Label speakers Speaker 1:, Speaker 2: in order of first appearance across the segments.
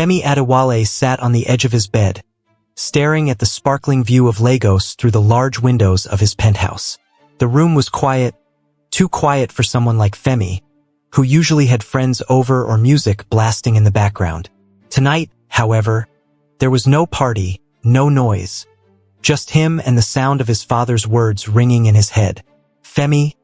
Speaker 1: Femi Adewale sat on the edge of his bed, staring at the sparkling view of Lagos through the large windows of his penthouse. The room was quiet, too quiet for someone like Femi, who usually had friends over or music blasting in the background. Tonight, however, there was no party, no noise. Just him and the sound of his father's words ringing in his head. "Femi,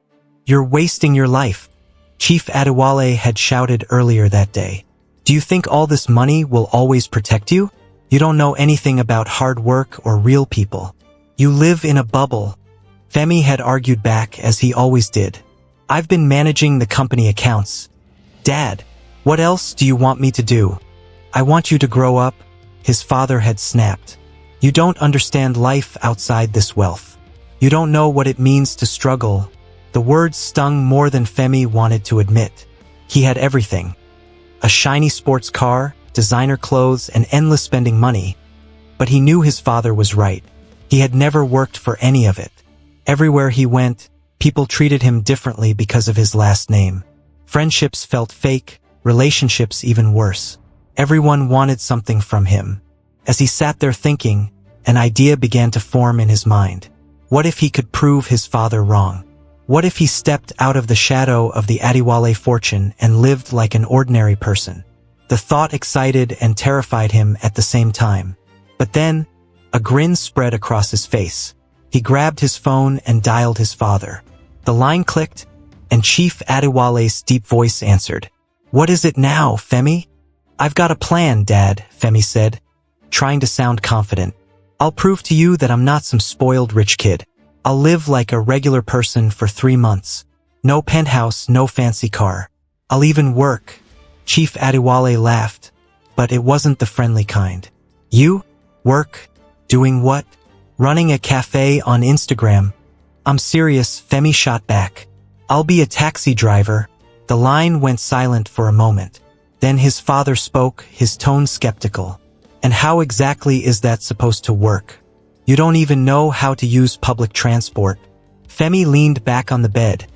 Speaker 1: you're wasting your life," Chief Adewale had shouted earlier that day. "Do you think all this money will always protect you? You don't know anything about hard work or real people. You live in a bubble." Femi had argued back as he always did. "I've been managing the company accounts. Dad, what else do you want me to do? I want you to grow up," his father had snapped. "You don't understand life outside this wealth. You don't know what it means to struggle." The words stung more than Femi wanted to admit. He had everything. A shiny sports car, designer clothes, and endless spending money. But he knew his father was right. He had never worked for any of it. Everywhere he went, people treated him differently because of his last name. Friendships felt fake, relationships even worse. Everyone wanted something from him. As he sat there thinking, an idea began to form in his mind. What if he could prove his father wrong? What if he stepped out of the shadow of the Adewale fortune and lived like an ordinary person? The thought excited and terrified him at the same time. But then, a grin spread across his face. He grabbed his phone and dialed his father. The line clicked, and Chief Adewale's deep voice answered. "What is it now, Femi?" "I've got a plan, Dad," Femi said, trying to sound confident. "I'll prove to you that I'm not some spoiled rich kid. I'll live like a regular person for 3 months. No penthouse, no fancy car. I'll even work." Chief Adewale laughed, but it wasn't the friendly kind. "You? Work? Doing what?" "Running a cafe on Instagram." "I'm serious," Femi shot back. "I'll be a taxi driver." The line went silent for a moment. Then his father spoke, his tone skeptical. "And how exactly is that supposed to work? You don't even know how to use public transport." Femi leaned back on the bed,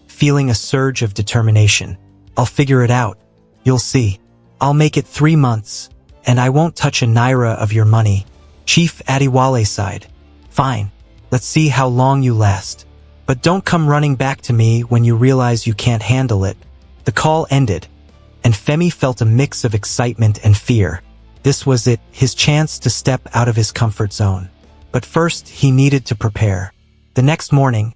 Speaker 1: feeling a surge of determination. "I'll figure it out. You'll see. I'll make it 3 months, and I won't touch a naira of your money." Chief Adewale sighed. "Fine. Let's see how long you last. But don't come running back to me when you realize you can't handle it." The call ended, and Femi felt a mix of excitement and fear. This was it, his chance to step out of his comfort zone. But first, he needed to prepare. The next morning,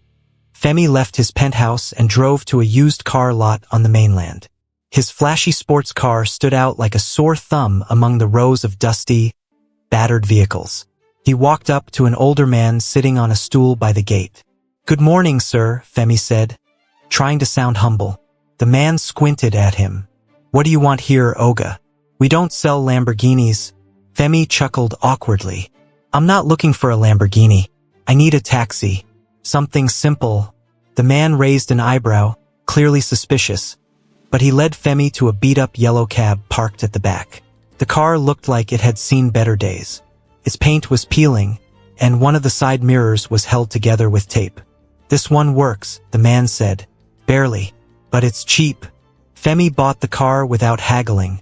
Speaker 1: Femi left his penthouse and drove to a used car lot on the mainland. His flashy sports car stood out like a sore thumb among the rows of dusty, battered vehicles. He walked up to an older man sitting on a stool by the gate. "Good morning, sir," Femi said, trying to sound humble. The man squinted at him. "What do you want here, Oga? We don't sell Lamborghinis." Femi chuckled awkwardly. "I'm not looking for a Lamborghini. I need a taxi. Something simple." The man raised an eyebrow, clearly suspicious, but he led Femi to a beat-up yellow cab parked at the back. The car looked like it had seen better days. Its paint was peeling, and one of the side mirrors was held together with tape. "This one works," the man said. "Barely. But it's cheap." Femi bought the car without haggling,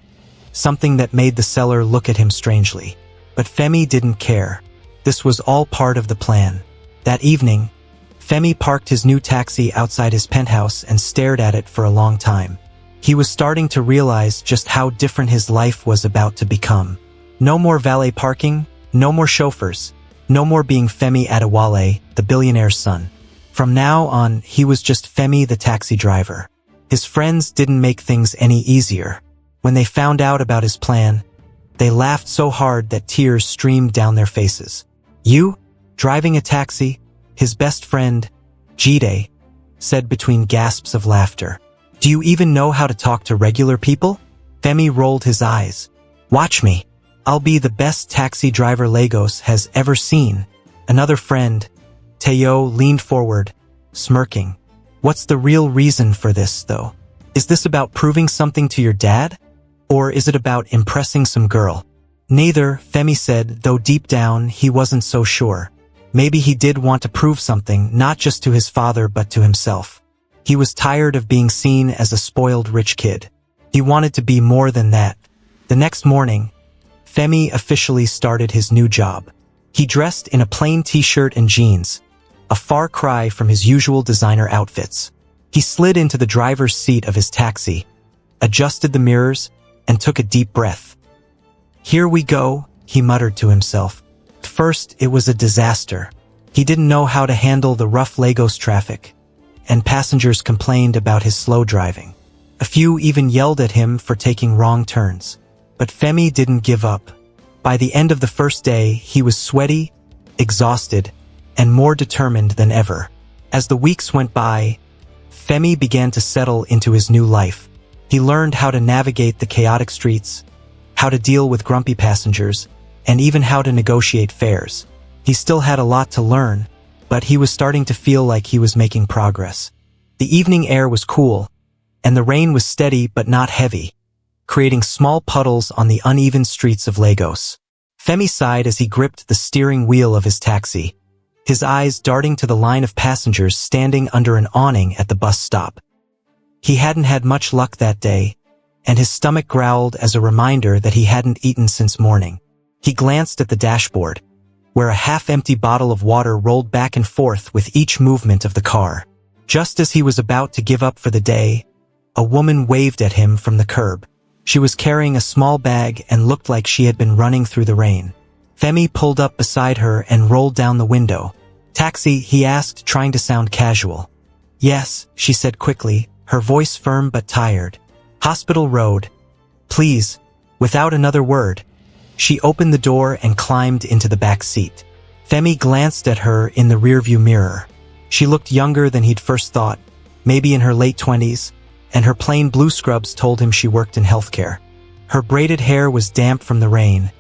Speaker 1: something that made the seller look at him strangely. But Femi didn't care. This was all part of the plan. That evening, Femi parked his new taxi outside his penthouse and stared at it for a long time. He was starting to realize just how different his life was about to become. No more valet parking, no more chauffeurs, no more being Femi Adewale, the billionaire's son. From now on, he was just Femi the taxi driver. His friends didn't make things any easier. When they found out about his plan, they laughed so hard that tears streamed down their faces. "You? Driving a taxi?" His best friend, Jide, said between gasps of laughter. "Do you even know how to talk to regular people?" Femi rolled his eyes. "Watch me. I'll be the best taxi driver Lagos has ever seen." Another friend, Teo, leaned forward, smirking. "What's the real reason for this, though? Is this about proving something to your dad? Or is it about impressing some girl?" "Neither," Femi said, though deep down he wasn't so sure. Maybe he did want to prove something, not just to his father but to himself. He was tired of being seen as a spoiled rich kid. He wanted to be more than that. The next morning, Femi officially started his new job. He dressed in a plain t-shirt and jeans, a far cry from his usual designer outfits. He slid into the driver's seat of his taxi, adjusted the mirrors, and took a deep breath. "Here we go," he muttered to himself. At first, it was a disaster. He didn't know how to handle the rough Lagos traffic, and passengers complained about his slow driving. A few even yelled at him for taking wrong turns. But Femi didn't give up. By the end of the first day, he was sweaty, exhausted, and more determined than ever. As the weeks went by, Femi began to settle into his new life. He learned how to navigate the chaotic streets, how to deal with grumpy passengers, and even how to negotiate fares. He still had a lot to learn, but he was starting to feel like he was making progress. The evening air was cool, and the rain was steady but not heavy, creating small puddles on the uneven streets of Lagos. Femi sighed as he gripped the steering wheel of his taxi, his eyes darting to the line of passengers standing under an awning at the bus stop. He hadn't had much luck that day, and his stomach growled as a reminder that he hadn't eaten since morning. He glanced at the dashboard, where a half-empty bottle of water rolled back and forth with each movement of the car. Just as he was about to give up for the day, a woman waved at him from the curb. She was carrying a small bag and looked like she had been running through the rain. Femi pulled up beside her and rolled down the window. "Taxi?" he asked, trying to sound casual. "Yes," she said quickly, her voice firm but tired. "Hospital Road. Please." Without another word, she opened the door and climbed into the back seat. Femi glanced at her in the rearview mirror. She looked younger than he'd first thought, maybe in her late 20s, and her plain blue scrubs told him she worked in healthcare. Her braided hair was damp from the rain,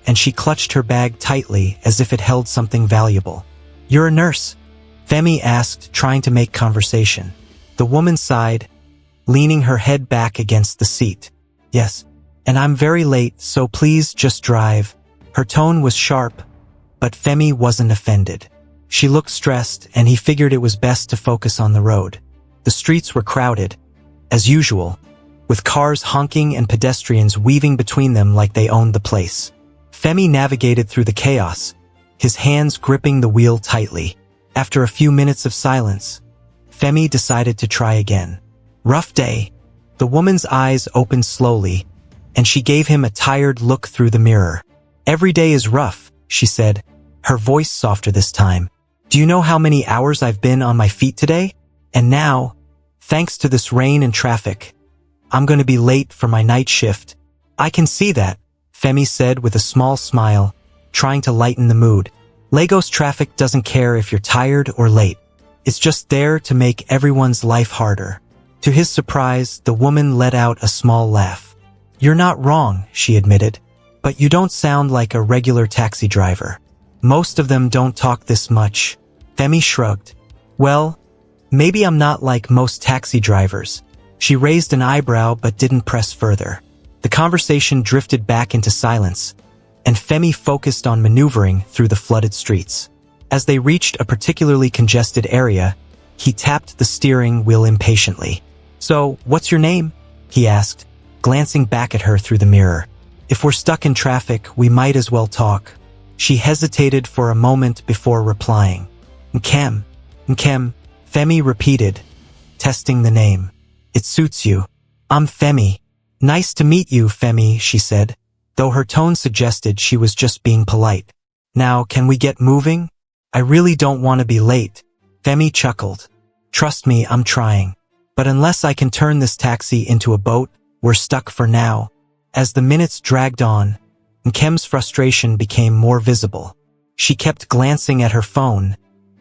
Speaker 1: and she clutched her bag tightly as if it held something valuable. "You're a nurse?" Femi asked, trying to make conversation. The woman sighed, leaning her head back against the seat. "Yes, and I'm very late, so please just drive." Her tone was sharp, but Femi wasn't offended. She looked stressed, and he figured it was best to focus on the road. The streets were crowded, as usual, with cars honking and pedestrians weaving between them like they owned the place. Femi navigated through the chaos, his hands gripping the wheel tightly. After a few minutes of silence, Femi decided to try again. "Rough day." The woman's eyes opened slowly, and she gave him a tired look through the mirror. "Every day is rough," she said, her voice softer this time. "Do you know how many hours I've been on my feet today? And now, thanks to this rain and traffic, I'm going to be late for my night shift." "I can see that," Femi said with a small smile, trying to lighten the mood. "Lagos traffic doesn't care if you're tired or late. It's just there to make everyone's life harder." To his surprise, the woman let out a small laugh. "You're not wrong," she admitted, "but you don't sound like a regular taxi driver. Most of them don't talk this much." Femi shrugged. "Well, maybe I'm not like most taxi drivers." She raised an eyebrow but didn't press further. The conversation drifted back into silence, and Femi focused on maneuvering through the flooded streets. As they reached a particularly congested area, he tapped the steering wheel impatiently. "So, what's your name?" he asked, glancing back at her through the mirror. "If we're stuck in traffic, we might as well talk." She hesitated for a moment before replying. "Nkem." "Nkem," Femi repeated, testing the name. "It suits you." "I'm Femi." "Nice to meet you, Femi," she said, though her tone suggested she was just being polite. "Now, can we get moving? I really don't want to be late." Femi chuckled. "Trust me, I'm trying. But unless I can turn this taxi into a boat, we're stuck for now." As the minutes dragged on, Nkem's frustration became more visible. She kept glancing at her phone,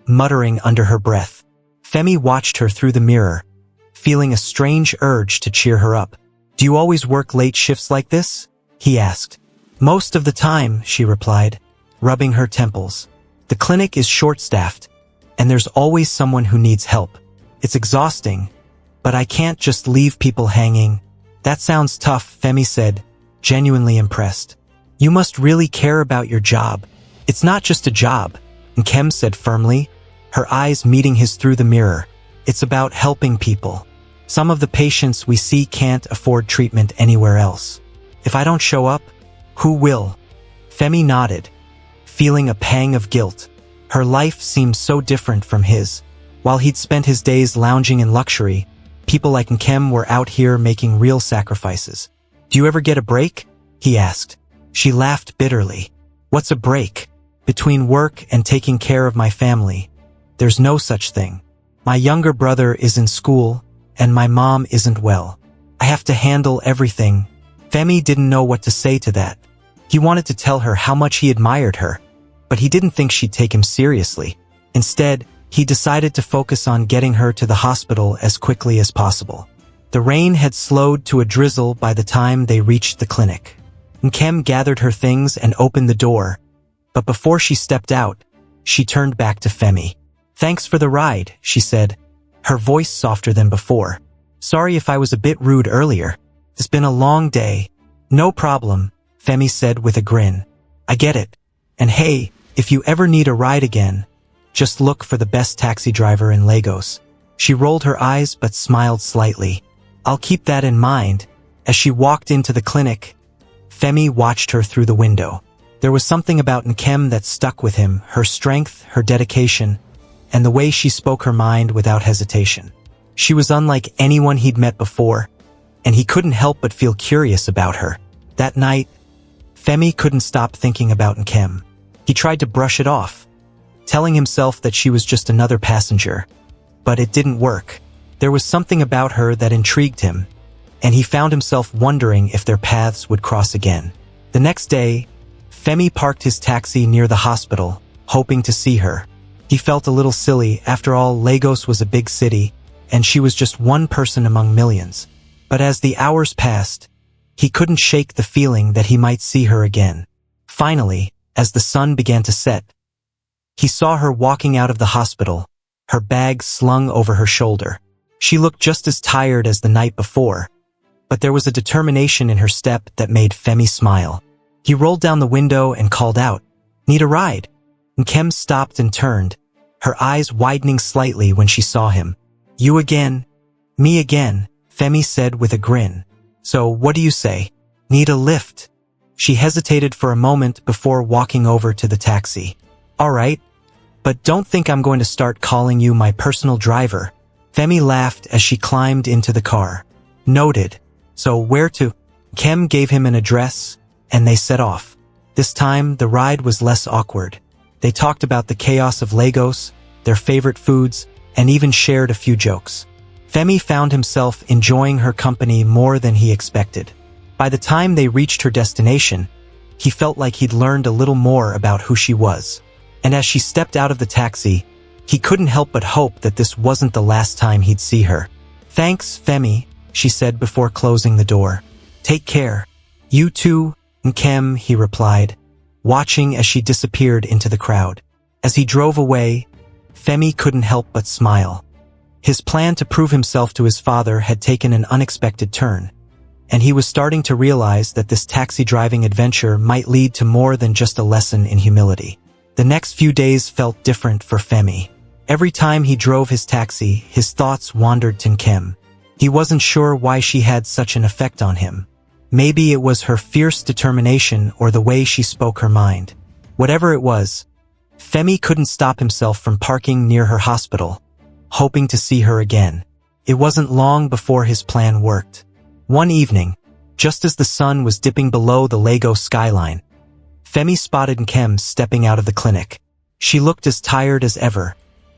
Speaker 1: muttering under her breath. Femi watched her through the mirror, feeling a strange urge to cheer her up. "Do you always work late shifts like this?" he asked. "Most of the time," she replied, rubbing her temples. "The clinic is short-staffed, and there's always someone who needs help. It's exhausting, but I can't just leave people hanging." "That sounds tough," Femi said, genuinely impressed. "You must really care about your job." "It's not just a job," Nkem said firmly, her eyes meeting his through the mirror. "It's about helping people. Some of the patients we see can't afford treatment anywhere else." If I don't show up, who will? Femi nodded, feeling a pang of guilt. Her life seemed so different from his. While he'd spent his days lounging in luxury, people like Nkem were out here making real sacrifices. Do you ever get a break? He asked. She laughed bitterly. What's a break? Between work and taking care of my family, there's no such thing. My younger brother is in school, and my mom isn't well. I have to handle everything. Femi didn't know what to say to that. He wanted to tell her how much he admired her, but he didn't think she'd take him seriously. Instead, he decided to focus on getting her to the hospital as quickly as possible. The rain had slowed to a drizzle by the time they reached the clinic. Nkem gathered her things and opened the door, but before she stepped out, she turned back to Femi. Thanks for the ride, she said, her voice softer than before. Sorry if I was a bit rude earlier. It's been a long day. No problem, Femi said with a grin. I get it. And hey, if you ever need a ride again, just look for the best taxi driver in Lagos. She rolled her eyes but smiled slightly. I'll keep that in mind. As she walked into the clinic, Femi watched her through the window. There was something about Nkem that stuck with him, her strength, her dedication, and the way she spoke her mind without hesitation. She was unlike anyone he'd met before, and he couldn't help but feel curious about her. That night, Femi couldn't stop thinking about Nkem. He tried to brush it off, telling himself that she was just another passenger. But it didn't work. There was something about her that intrigued him, and he found himself wondering if their paths would cross again. The next day, Femi parked his taxi near the hospital, hoping to see her. He felt a little silly. After all, Lagos was a big city, and she was just one person among millions. But as the hours passed, he couldn't shake the feeling that he might see her again. Finally, as the sun began to set, he saw her walking out of the hospital, her bag slung over her shoulder. She looked just as tired as the night before, but there was a determination in her step that made Femi smile. He rolled down the window and called out, "Need a ride?" Nkem stopped and turned, her eyes widening slightly when she saw him. "You again?" "Me again," Femi said with a grin. "So what do you say? Need a lift?" She hesitated for a moment before walking over to the taxi. "All right, but don't think I'm going to start calling you my personal driver." Femi laughed as she climbed into the car. "Noted. So where to?" Nkem gave him an address, and they set off. This time, the ride was less awkward. They talked about the chaos of Lagos, their favorite foods, and even shared a few jokes. Femi found himself enjoying her company more than he expected. By the time they reached her destination, he felt like he'd learned a little more about who she was. And as she stepped out of the taxi, he couldn't help but hope that this wasn't the last time he'd see her. "Thanks, Femi," she said before closing the door. "Take care." "You too, Nkem," he replied, watching as she disappeared into the crowd. As he drove away, Femi couldn't help but smile. His plan to prove himself to his father had taken an unexpected turn, and he was starting to realize that this taxi-driving adventure might lead to more than just a lesson in humility. The next few days felt different for Femi. Every time he drove his taxi, his thoughts wandered to Nkem. He wasn't sure why she had such an effect on him. Maybe it was her fierce determination or the way she spoke her mind. Whatever it was, Femi couldn't stop himself from parking near her hospital, hoping to see her again. It wasn't long before his plan worked. One evening, just as the sun was dipping below the Lagos skyline, Femi spotted Nkem stepping out of the clinic. She looked as tired as ever,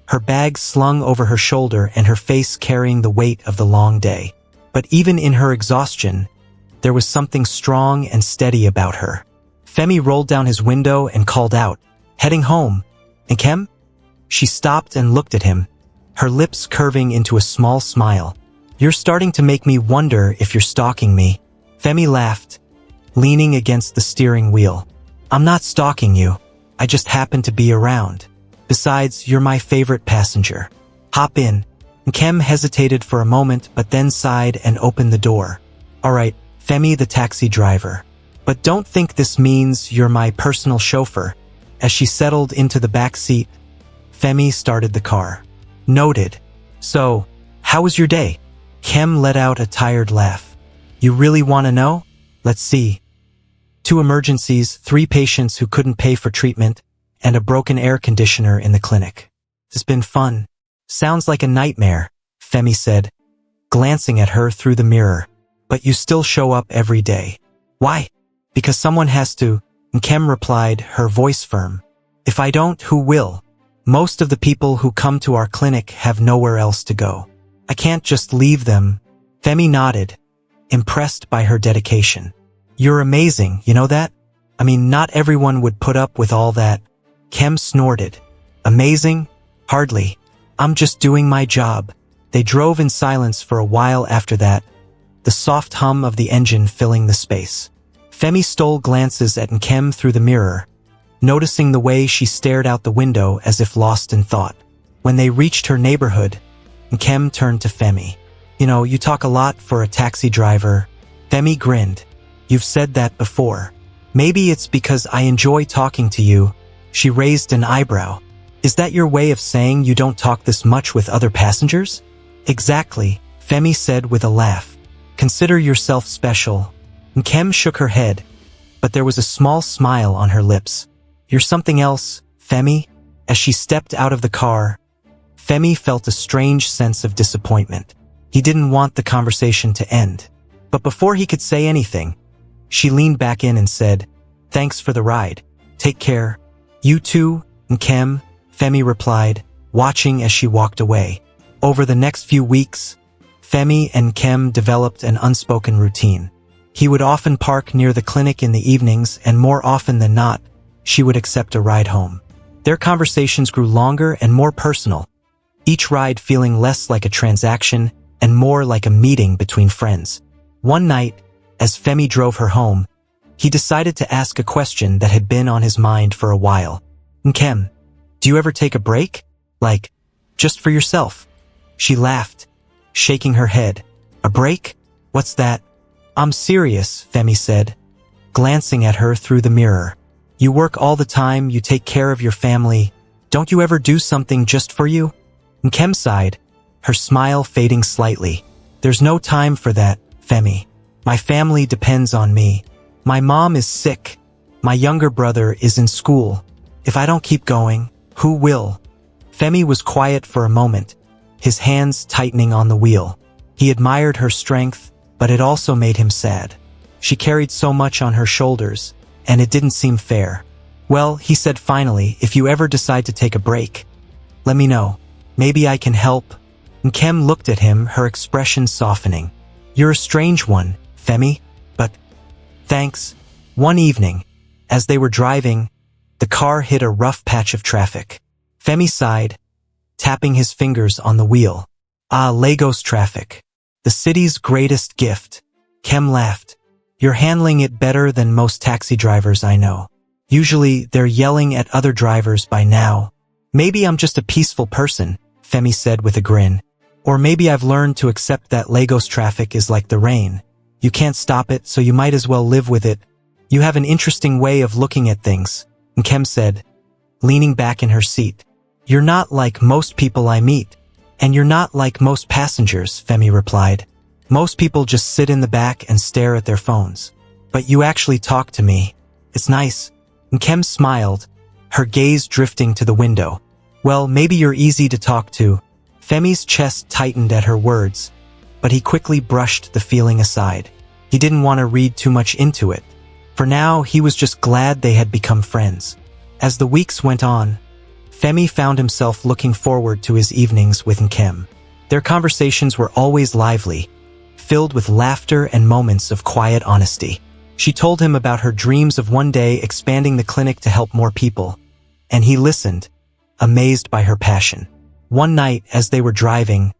Speaker 1: her bag slung over her shoulder and her face carrying the weight of the long day. But even in her exhaustion, there was something strong and steady about her. Femi rolled down his window and called out, "Heading home, Nkem?" She stopped and looked at him, her lips curving into a small smile. "You're starting to make me wonder if you're stalking me." Femi laughed, leaning against the steering wheel. "I'm not stalking you. I just happen to be around. Besides, you're my favorite passenger. Hop in." Nkem hesitated for a moment but then sighed and opened the door. "All right, Femi the taxi driver. But don't think this means you're my personal chauffeur." As she settled into the back seat, Femi started the car. "Noted. So, how was your day?" Nkem let out a tired laugh. "You really want to know?" Let's see. 2 emergencies, 3 patients who couldn't pay for treatment, and a broken air conditioner in the clinic. It's been fun. Sounds like a nightmare, Femi said, glancing at her through the mirror. But you still show up every day. Why? Because someone has to, Nkem replied, her voice firm. If I don't, who will? Most of the people who come to our clinic have nowhere else to go. I can't just leave them. Femi nodded, impressed by her dedication. You're amazing, you know that? I mean, not everyone would put up with all that. Kem snorted. Amazing? Hardly. I'm just doing my job. They drove in silence for a while after that, the soft hum of the engine filling the space. Femi stole glances at Nkem through the mirror, noticing the way she stared out the window as if lost in thought. When they reached her neighborhood, Nkem turned to Femi. You know, you talk a lot for a taxi driver. Femi grinned. You've said that before. Maybe it's because I enjoy talking to you. She raised an eyebrow. Is that your way of saying you don't talk this much with other passengers? Exactly, Femi said with a laugh. Consider yourself special. Nkem shook her head, but there was a small smile on her lips. You're something else, Femi? As she stepped out of the car, Femi felt a strange sense of disappointment. He didn't want the conversation to end. But before he could say anything, she leaned back in and said, Thanks for the ride. Take care. You too, Nkem, Femi replied, watching as she walked away. Over the next few weeks, Femi and Nkem developed an unspoken routine. He would often park near the clinic in the evenings, and more often than not, she would accept a ride home. Their conversations grew longer and more personal, each ride feeling less like a transaction and more like a meeting between friends. One night, as Femi drove her home, he decided to ask a question that had been on his mind for a while. Nkem, do you ever take a break? Like, just for yourself? She laughed, shaking her head. A break? What's that? I'm serious, Femi said, glancing at her through the mirror. You work all the time, you take care of your family. Don't you ever do something just for you? Nkem sighed, her smile fading slightly. There's no time for that, Femi. My family depends on me. My mom is sick. My younger brother is in school. If I don't keep going, who will? Femi was quiet for a moment, his hands tightening on the wheel. He admired her strength, but it also made him sad. She carried so much on her shoulders, and it didn't seem fair. Well, he said finally, if you ever decide to take a break, let me know. Maybe I can help. Nkem looked at him, her expression softening. You're a strange one, Femi, but thanks. One evening, as they were driving, the car hit a rough patch of traffic. Femi sighed, tapping his fingers on the wheel. Ah, Lagos traffic. The city's greatest gift. Kem laughed. You're handling it better than most taxi drivers I know. Usually, they're yelling at other drivers by now. Maybe I'm just a peaceful person, Femi said with a grin. Or maybe I've learned to accept that Lagos traffic is like the rain. You can't stop it, so you might as well live with it. You have an interesting way of looking at things, Nkem said, leaning back in her seat. You're not like most people I meet. And you're not like most passengers, Femi replied. Most people just sit in the back and stare at their phones. But you actually talk to me. It's nice. Nkem smiled, her gaze drifting to the window. Well, maybe you're easy to talk to. Femi's chest tightened at her words, but he quickly brushed the feeling aside. He didn't want to read too much into it. For now, he was just glad they had become friends. As the weeks went on, Femi found himself looking forward to his evenings with Nkem. Their conversations were always lively, filled with laughter and moments of quiet honesty. She told him about her dreams of one day expanding the clinic to help more people, and he listened, amazed by her passion. One night, as they were driving,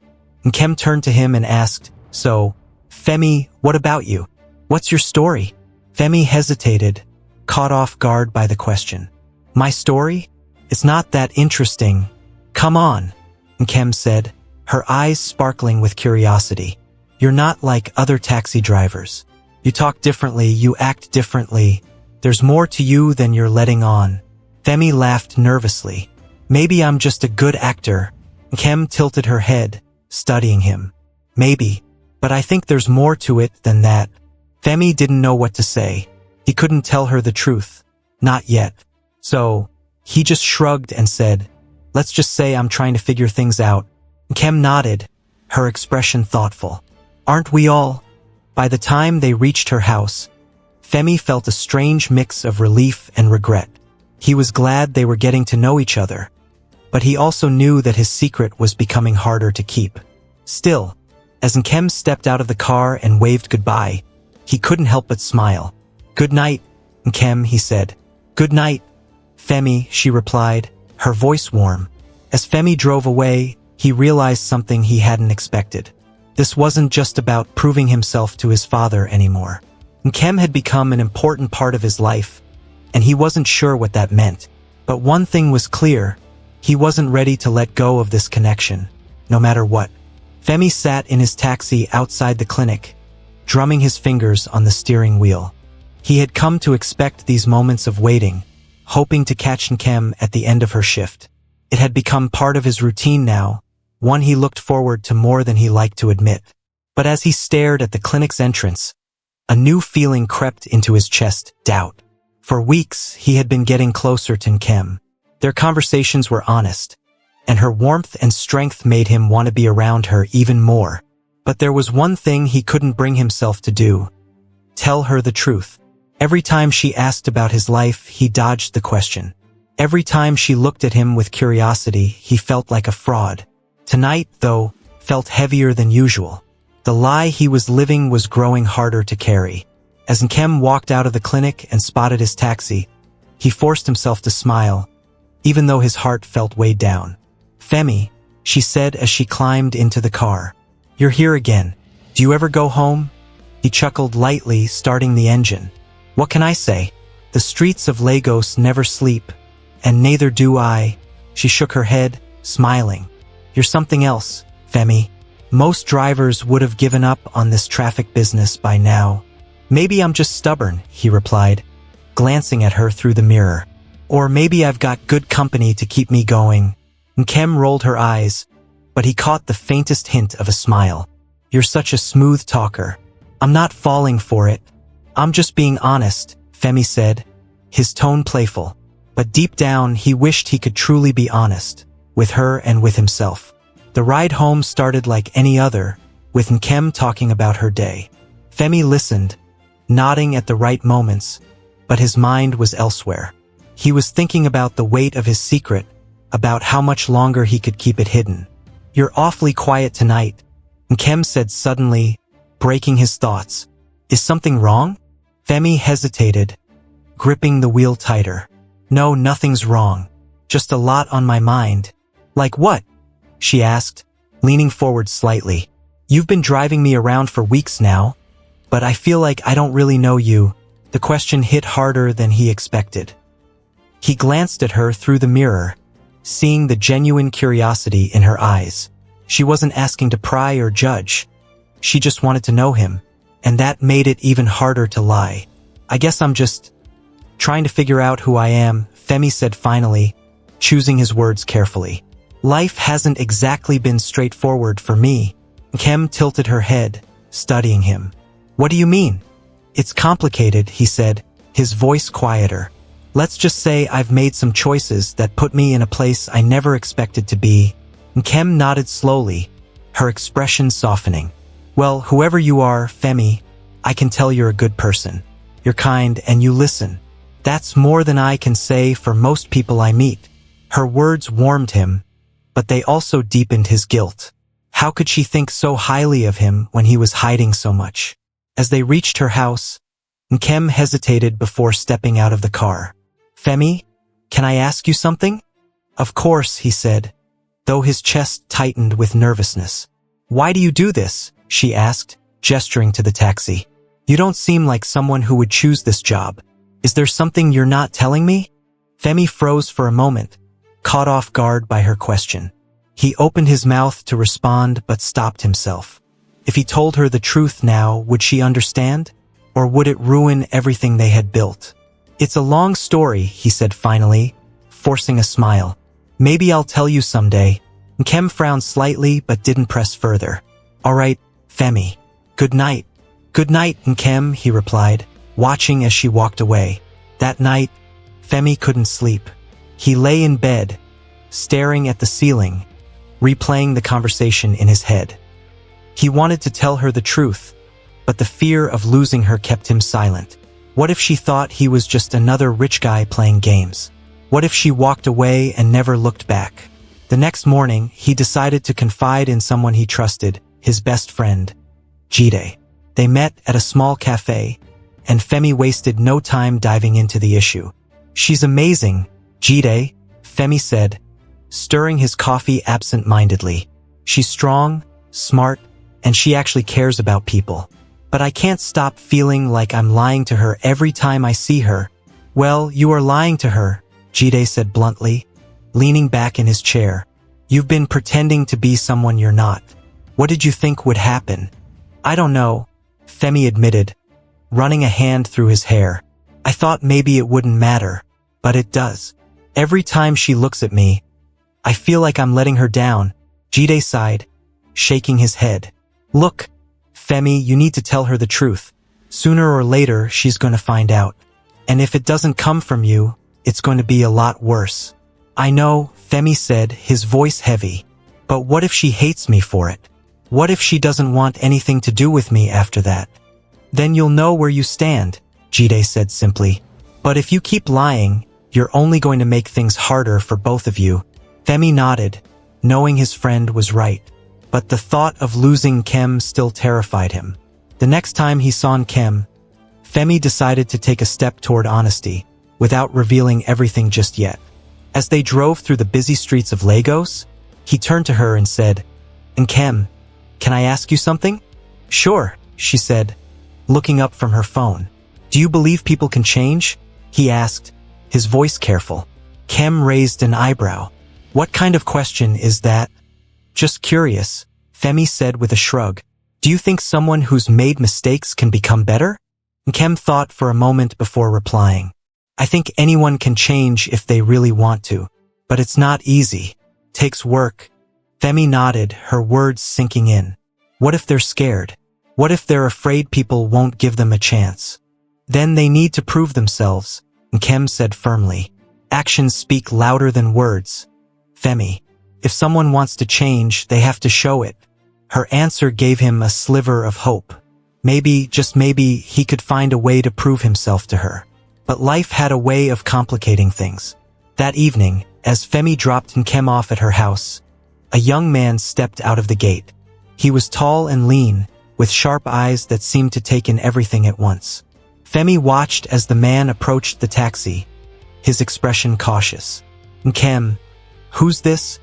Speaker 1: Nkem turned to him and asked, So, Femi, what about you? What's your story? Femi hesitated, caught off guard by the question. My story? It's not that interesting. Come on, Nkem said, her eyes sparkling with curiosity. You're not like other taxi drivers. You talk differently, you act differently. There's more to you than you're letting on. Femi laughed nervously. Maybe I'm just a good actor. Nkem tilted her head, studying him. Maybe, but I think there's more to it than that. Femi didn't know what to say. He couldn't tell her the truth. Not yet. So, he just shrugged and said, "Let's just say I'm trying to figure things out." Nkem nodded, her expression thoughtful. "Aren't we all?" By the time they reached her house, Femi felt a strange mix of relief and regret. He was glad they were getting to know each other, but he also knew that his secret was becoming harder to keep. Still, as Nkem stepped out of the car and waved goodbye, he couldn't help but smile. "Good night, Nkem," he said. "Good night, Femi," she replied, her voice warm. As Femi drove away, he realized something he hadn't expected. This wasn't just about proving himself to his father anymore. Nkem had become an important part of his life, and he wasn't sure what that meant. But one thing was clear: he wasn't ready to let go of this connection, no matter what. Femi sat in his taxi outside the clinic, drumming his fingers on the steering wheel. He had come to expect these moments of waiting, hoping to catch Nkem at the end of her shift. It had become part of his routine now, one he looked forward to more than he liked to admit. But as he stared at the clinic's entrance, a new feeling crept into his chest: doubt. For weeks, he had been getting closer to Nkem. Their conversations were honest, and her warmth and strength made him want to be around her even more. But there was one thing he couldn't bring himself to do: tell her the truth. Every time she asked about his life, he dodged the question. Every time she looked at him with curiosity, he felt like a fraud. Tonight, though, felt heavier than usual. The lie he was living was growing harder to carry. As Nkem walked out of the clinic and spotted his taxi, he forced himself to smile, even though his heart felt weighed down. "Femi," she said as she climbed into the car. "You're here again. Do you ever go home?" He chuckled lightly, starting the engine. "What can I say? The streets of Lagos never sleep, and neither do I." She shook her head, smiling. "You're something else, Femi. Most drivers would have given up on this traffic business by now." "Maybe I'm just stubborn," he replied, glancing at her through the mirror. "Or maybe I've got good company to keep me going." Nkem rolled her eyes, but he caught the faintest hint of a smile. "You're such a smooth talker. I'm not falling for it. I'm just being honest," Femi said, his tone playful. But deep down, he wished he could truly be honest, with her and with himself. The ride home started like any other, with Nkem talking about her day. Femi listened, nodding at the right moments, but his mind was elsewhere. He was thinking about the weight of his secret, about how much longer he could keep it hidden. "You're awfully quiet tonight," Nkem said suddenly, breaking his thoughts. "Is something wrong?" Femi hesitated, gripping the wheel tighter. "No, nothing's wrong. Just a lot on my mind." "Like what?" she asked, leaning forward slightly. "You've been driving me around for weeks now, but I feel like I don't really know you." The question hit harder than he expected. He glanced at her through the mirror, seeing the genuine curiosity in her eyes. She wasn't asking to pry or judge. She just wanted to know him, and that made it even harder to lie. "I guess I'm just trying to figure out who I am," Femi said finally, choosing his words carefully. "Life hasn't exactly been straightforward for me." Nkem tilted her head, studying him. "What do you mean?" "It's complicated," he said, his voice quieter. "Let's just say I've made some choices that put me in a place I never expected to be." Nkem nodded slowly, her expression softening. "Well, whoever you are, Femi, I can tell you're a good person. You're kind and you listen. That's more than I can say for most people I meet." Her words warmed him, but they also deepened his guilt. How could she think so highly of him when he was hiding so much? As they reached her house, Nkem hesitated before stepping out of the car. "Femi, can I ask you something?" "Of course," he said, though his chest tightened with nervousness. "Why do you do this?" she asked, gesturing to the taxi. "You don't seem like someone who would choose this job. Is there something you're not telling me?" Femi froze for a moment, caught off guard by her question. He opened his mouth to respond but stopped himself. If he told her the truth now, would she understand? Or would it ruin everything they had built? "It's a long story," he said finally, forcing a smile. "Maybe I'll tell you someday." Nkem frowned slightly but didn't press further. "All right, Femi. Good night." "Good night, Nkem," he replied, watching as she walked away. That night, Femi couldn't sleep. He lay in bed, staring at the ceiling, replaying the conversation in his head. He wanted to tell her the truth, but the fear of losing her kept him silent. What if she thought he was just another rich guy playing games? What if she walked away and never looked back? The next morning, he decided to confide in someone he trusted, his best friend, Jide. They met at a small cafe, and Femi wasted no time diving into the issue. "She's amazing, Jide," Femi said, stirring his coffee absent-mindedly. "She's strong, smart, and she actually cares about people. But I can't stop feeling like I'm lying to her every time I see her." "Well, you are lying to her," Jide said bluntly, leaning back in his chair. "You've been pretending to be someone you're not. What did you think would happen?" "I don't know," Femi admitted, running a hand through his hair. "I thought maybe it wouldn't matter, but it does. Every time she looks at me, I feel like I'm letting her down." Jide sighed, shaking his head. "Look, Femi, you need to tell her the truth. Sooner or later, she's going to find out. And if it doesn't come from you, it's going to be a lot worse." "I know," Femi said, his voice heavy. "But what if she hates me for it? What if she doesn't want anything to do with me after that?" "Then you'll know where you stand," Jide said simply. "But if you keep lying, you're only going to make things harder for both of you." Femi nodded, knowing his friend was right. But the thought of losing Nkem still terrified him. The next time he saw Nkem, Femi decided to take a step toward honesty, without revealing everything just yet. As they drove through the busy streets of Lagos, he turned to her and said, "Nkem, can I ask you something?" "Sure," she said, looking up from her phone. "Do you believe people can change?" he asked, his voice careful. Nkem raised an eyebrow. "What kind of question is that?" "Just curious," Femi said with a shrug. "Do you think someone who's made mistakes can become better?" Nkem thought for a moment before replying. "I think anyone can change if they really want to. But it's not easy. Takes work." Femi nodded, her words sinking in. "What if they're scared? What if they're afraid people won't give them a chance?" "Then they need to prove themselves," Nkem said firmly. "Actions speak louder than words. Femi, if someone wants to change, they have to show it." Her answer gave him a sliver of hope. Maybe, just maybe, he could find a way to prove himself to her. But life had a way of complicating things. That evening, as Femi dropped Nkem off at her house, a young man stepped out of the gate. He was tall and lean, with sharp eyes that seemed to take in everything at once. Femi watched as the man approached the taxi, his expression cautious. "Nkem, who's this?"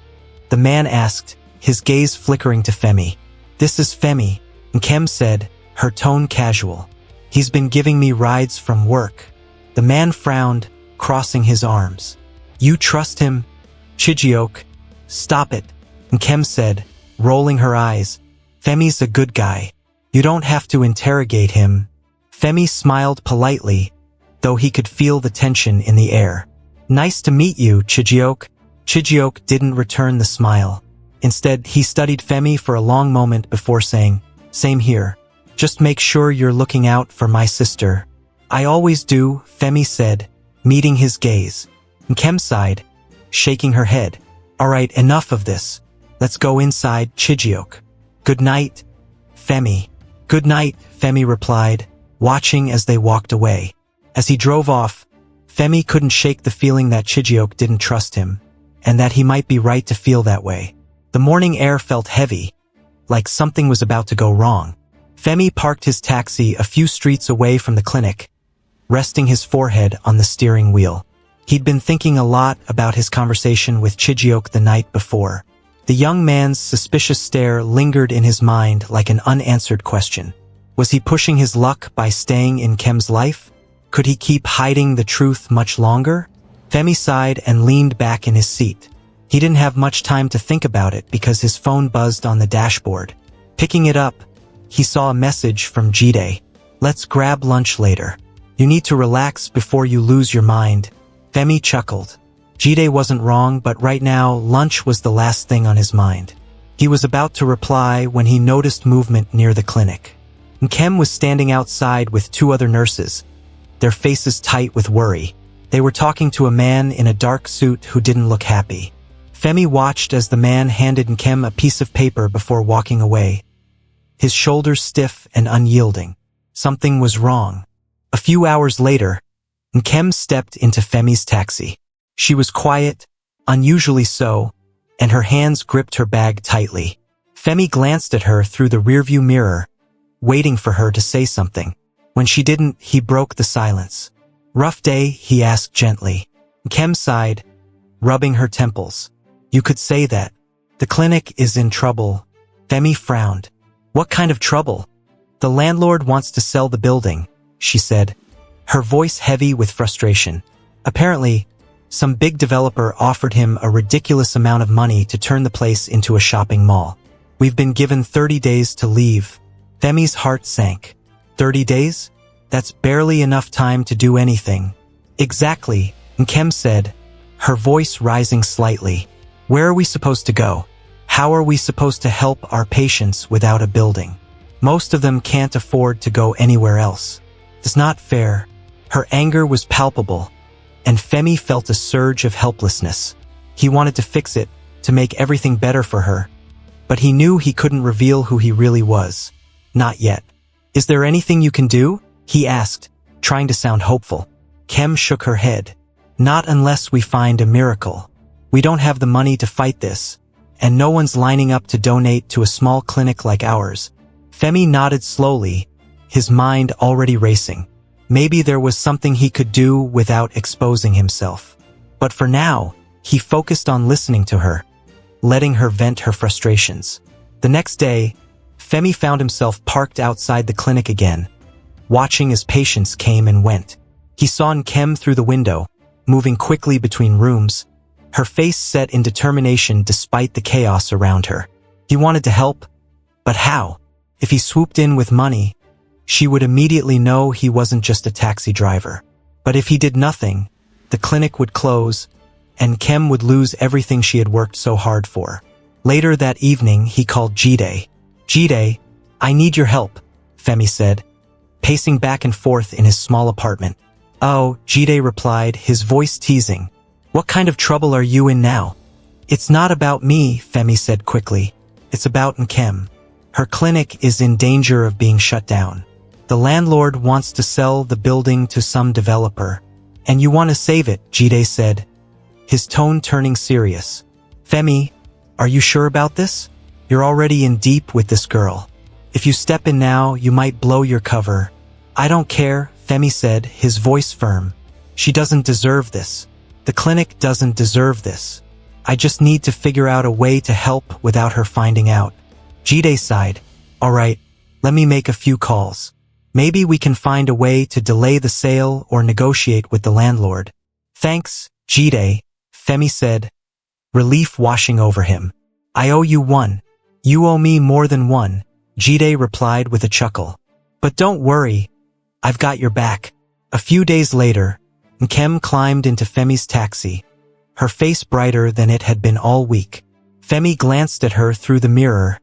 Speaker 1: the man asked, his gaze flickering to Femi. "This is Femi," Nkem said, her tone casual. "He's been giving me rides from work." The man frowned, crossing his arms. "You trust him?" "Chijioke, stop it," Nkem said, rolling her eyes. "Femi's a good guy. You don't have to interrogate him." Femi smiled politely, though he could feel the tension in the air. "Nice to meet you, Chijioke." Chijioke didn't return the smile. Instead, he studied Femi for a long moment before saying, "Same here. Just make sure you're looking out for my sister." "I always do," Femi said, meeting his gaze. Nkem sighed, shaking her head. "All right, enough of this. Let's go inside, Chijioke." "Good night, Femi." "Good night," Femi replied, watching as they walked away. As he drove off, Femi couldn't shake the feeling that Chijioke didn't trust him, and that he might be right to feel that way. The morning air felt heavy, like something was about to go wrong. Femi parked his taxi a few streets away from the clinic, resting his forehead on the steering wheel. He'd been thinking a lot about his conversation with Chijioke the night before. The young man's suspicious stare lingered in his mind like an unanswered question. Was he pushing his luck by staying in Nkem's life? Could he keep hiding the truth much longer? Femi sighed and leaned back in his seat. He didn't have much time to think about it because his phone buzzed on the dashboard. Picking it up, he saw a message from Jide. "Let's grab lunch later. You need to relax before you lose your mind." Femi chuckled. Jide wasn't wrong, but right now, lunch was the last thing on his mind. He was about to reply when he noticed movement near the clinic. Nkem was standing outside with two other nurses, their faces tight with worry. They were talking to a man in a dark suit who didn't look happy. Femi watched as the man handed Nkem a piece of paper before walking away, his shoulders stiff and unyielding. Something was wrong. A few hours later, Nkem stepped into Femi's taxi. She was quiet, unusually so, and her hands gripped her bag tightly. Femi glanced at her through the rearview mirror, waiting for her to say something. When she didn't, he broke the silence. "Rough day?" he asked gently. Nkem sighed, rubbing her temples. "You could say that. The clinic is in trouble." Femi frowned. "What kind of trouble?" "The landlord wants to sell the building," she said, her voice heavy with frustration. "Apparently, some big developer offered him a ridiculous amount of money to turn the place into a shopping mall. We've been given 30 days to leave." Femi's heart sank. 30 days? That's barely enough time to do anything. "Exactly," Nkem said, her voice rising slightly. "Where are we supposed to go? How are we supposed to help our patients without a building? Most of them can't afford to go anywhere else. It's not fair." Her anger was palpable, and Femi felt a surge of helplessness. He wanted to fix it, to make everything better for her, but he knew he couldn't reveal who he really was. Not yet. "Is there anything you can do?" he asked, trying to sound hopeful. Nkem shook her head. "Not unless we find a miracle. We don't have the money to fight this, and no one's lining up to donate to a small clinic like ours." Femi nodded slowly, his mind already racing. Maybe there was something he could do without exposing himself. But for now, he focused on listening to her, letting her vent her frustrations. The next day, Femi found himself parked outside the clinic again, watching as patients came and went. He saw Nkem through the window, moving quickly between rooms, her face set in determination despite the chaos around her. He wanted to help, but how? If he swooped in with money, she would immediately know he wasn't just a taxi driver. But if he did nothing, the clinic would close, and Nkem would lose everything she had worked so hard for. Later that evening, he called Jide. "Jide, I need your help," Femi said, pacing back and forth in his small apartment. "Oh," Jide replied, his voice teasing. "What kind of trouble are you in now?" "It's not about me," Femi said quickly. "It's about Nkem. Her clinic is in danger of being shut down. The landlord wants to sell the building to some developer. And you want to save it," Jide said, his tone turning serious. "Femi, are you sure about this? You're already in deep with this girl. If you step in now, you might blow your cover." "I don't care," Femi said, his voice firm. "She doesn't deserve this. The clinic doesn't deserve this. I just need to figure out a way to help without her finding out." Jide sighed. "All right, let me make a few calls. Maybe we can find a way to delay the sale or negotiate with the landlord." "Thanks, Jide," Femi said, relief washing over him. "I owe you one." "You owe me more than one," Jide replied with a chuckle. "But don't worry, I've got your back." A few days later, Nkem climbed into Femi's taxi, her face brighter than it had been all week. Femi glanced at her through the mirror,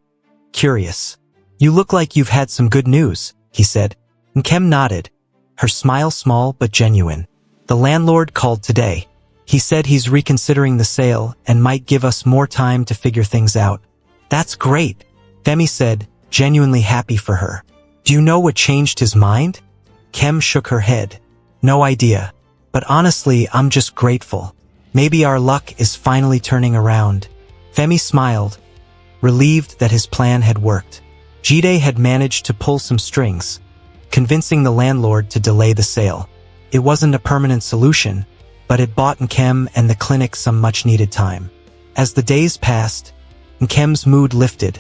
Speaker 1: curious. "You look like you've had some good news," he said. Nkem nodded, her smile small but genuine. "The landlord called today. He said he's reconsidering the sale and might give us more time to figure things out." "That's great," Femi said, genuinely happy for her. "Do you know what changed his mind?" Nkem shook her head. "No idea. But honestly, I'm just grateful. Maybe our luck is finally turning around." Femi smiled, relieved that his plan had worked. Jide had managed to pull some strings, convincing the landlord to delay the sale. It wasn't a permanent solution, but it bought Nkem and the clinic some much-needed time. As the days passed, Nkem's mood lifted,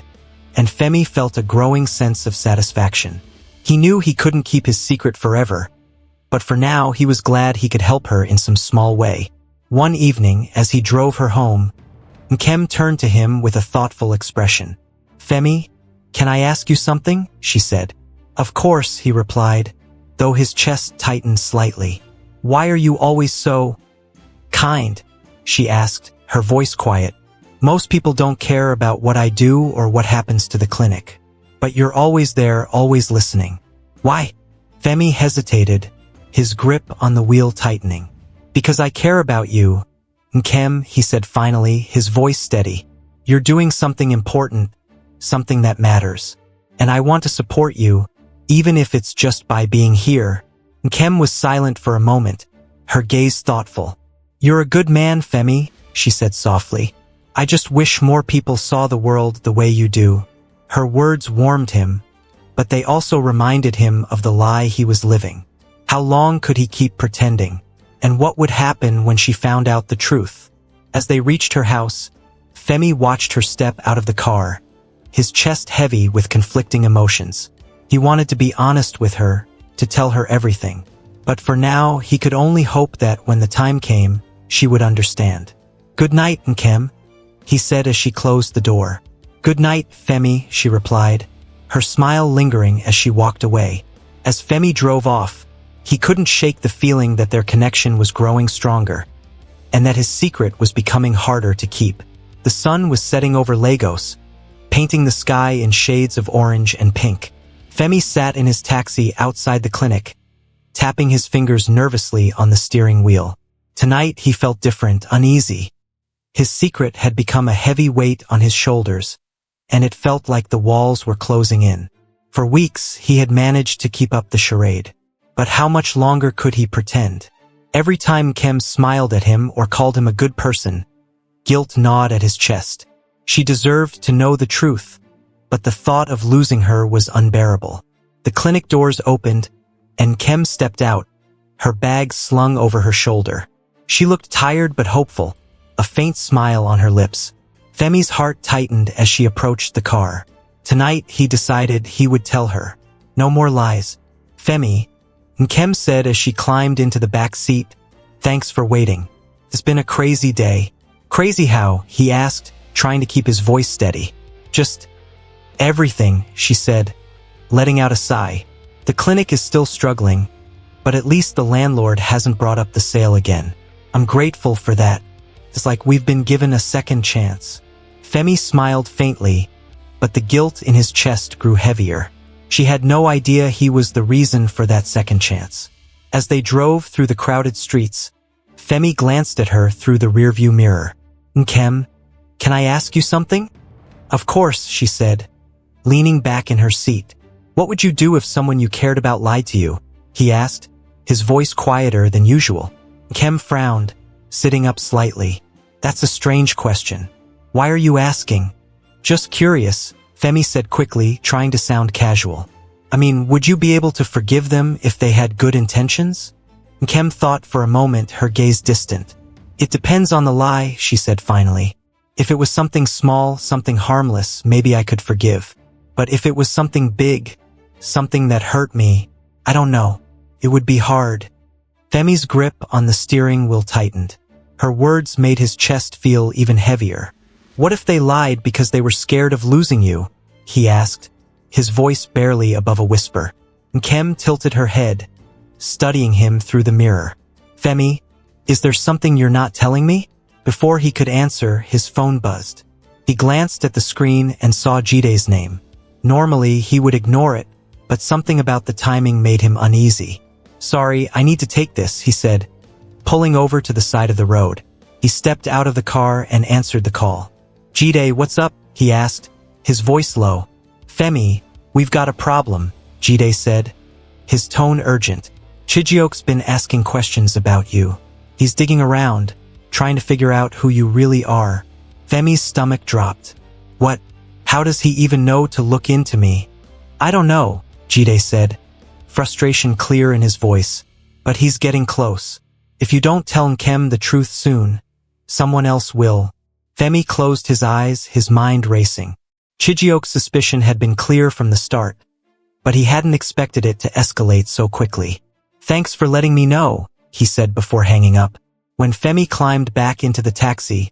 Speaker 1: and Femi felt a growing sense of satisfaction. He knew he couldn't keep his secret forever, but for now he was glad he could help her in some small way. One evening, as he drove her home, Nkem turned to him with a thoughtful expression. "Femi, can I ask you something?" she said. "Of course," he replied, though his chest tightened slightly. "Why are you always so kind?" she asked, her voice quiet. "Most people don't care about what I do or what happens to the clinic." But you're always there, always listening. Why? Femi hesitated, his grip on the wheel tightening. Because I care about you, Nkem, he said finally, his voice steady. You're doing something important, something that matters. And I want to support you, even if it's just by being here. Nkem was silent for a moment, her gaze thoughtful. You're a good man, Femi, she said softly. I just wish more people saw the world the way you do. Her words warmed him, but they also reminded him of the lie he was living. How long could he keep pretending? And what would happen when she found out the truth? As they reached her house, Femi watched her step out of the car, his chest heavy with conflicting emotions. He wanted to be honest with her, to tell her everything. But for now, he could only hope that when the time came, she would understand. Good night, Nkem, he said as she closed the door. Good night, Femi, she replied, her smile lingering as she walked away. As Femi drove off, he couldn't shake the feeling that their connection was growing stronger, and that his secret was becoming harder to keep. The sun was setting over Lagos, painting the sky in shades of orange and pink. Femi sat in his taxi outside the clinic, tapping his fingers nervously on the steering wheel. Tonight he felt different, uneasy. His secret had become a heavy weight on his shoulders, and it felt like the walls were closing in. For weeks he had managed to keep up the charade. But how much longer could he pretend? Every time Nkem smiled at him or called him a good person, guilt gnawed at his chest. She deserved to know the truth, but the thought of losing her was unbearable. The clinic doors opened, and Nkem stepped out, her bag slung over her shoulder. She looked tired but hopeful, a faint smile on her lips. Femi's heart tightened as she approached the car. Tonight, he decided he would tell her. No more lies. Femi, Nkem said as she climbed into the back seat, thanks for waiting. It's been a crazy day. Crazy how? He asked, trying to keep his voice steady. Just everything, she said, letting out a sigh. The clinic is still struggling, but at least the landlord hasn't brought up the sale again. I'm grateful for that. It's like we've been given a second chance. Femi smiled faintly, but the guilt in his chest grew heavier. She had no idea he was the reason for that second chance. As they drove through the crowded streets, Femi glanced at her through the rearview mirror. Nkem, can I ask you something? Of course, she said, leaning back in her seat. What would you do if someone you cared about lied to you? He asked, his voice quieter than usual. Nkem frowned, sitting up slightly. That's a strange question. Why are you asking? Just curious, Femi said quickly, trying to sound casual. I mean, would you be able to forgive them if they had good intentions? Nkem thought for a moment, her gaze distant. It depends on the lie, she said finally. If it was something small, something harmless, maybe I could forgive. But if it was something big, something that hurt me, I don't know. It would be hard. Femi's grip on the steering wheel tightened. Her words made his chest feel even heavier. What if they lied because they were scared of losing you? He asked, his voice barely above a whisper. Nkem tilted her head, studying him through the mirror. Femi, is there something you're not telling me? Before he could answer, his phone buzzed. He glanced at the screen and saw Jide's name. Normally, he would ignore it, but something about the timing made him uneasy. Sorry, I need to take this, he said, pulling over to the side of the road. He stepped out of the car and answered the call. Jide, what's up? He asked, his voice low. Femi, we've got a problem, Jide said, his tone urgent. Chijioke's been asking questions about you. He's digging around, trying to figure out who you really are. Femi's stomach dropped. What? How does he even know to look into me? I don't know, Jide said, frustration clear in his voice. But he's getting close. If you don't tell Nkem the truth soon, someone else will. Femi closed his eyes, his mind racing. Chijioke's suspicion had been clear from the start, but he hadn't expected it to escalate so quickly. Thanks for letting me know, he said before hanging up. When Femi climbed back into the taxi,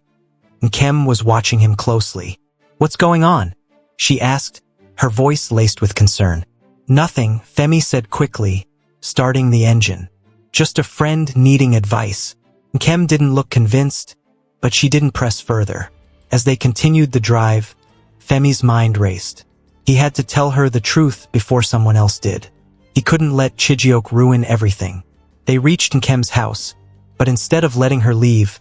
Speaker 1: Nkem was watching him closely. What's going on? She asked, her voice laced with concern. Nothing, Femi said quickly, starting the engine. Just a friend needing advice. Nkem didn't look convinced, but she didn't press further. As they continued the drive, Femi's mind raced. He had to tell her the truth before someone else did. He couldn't let Chijiok ruin everything. They reached Nkem's house, but instead of letting her leave,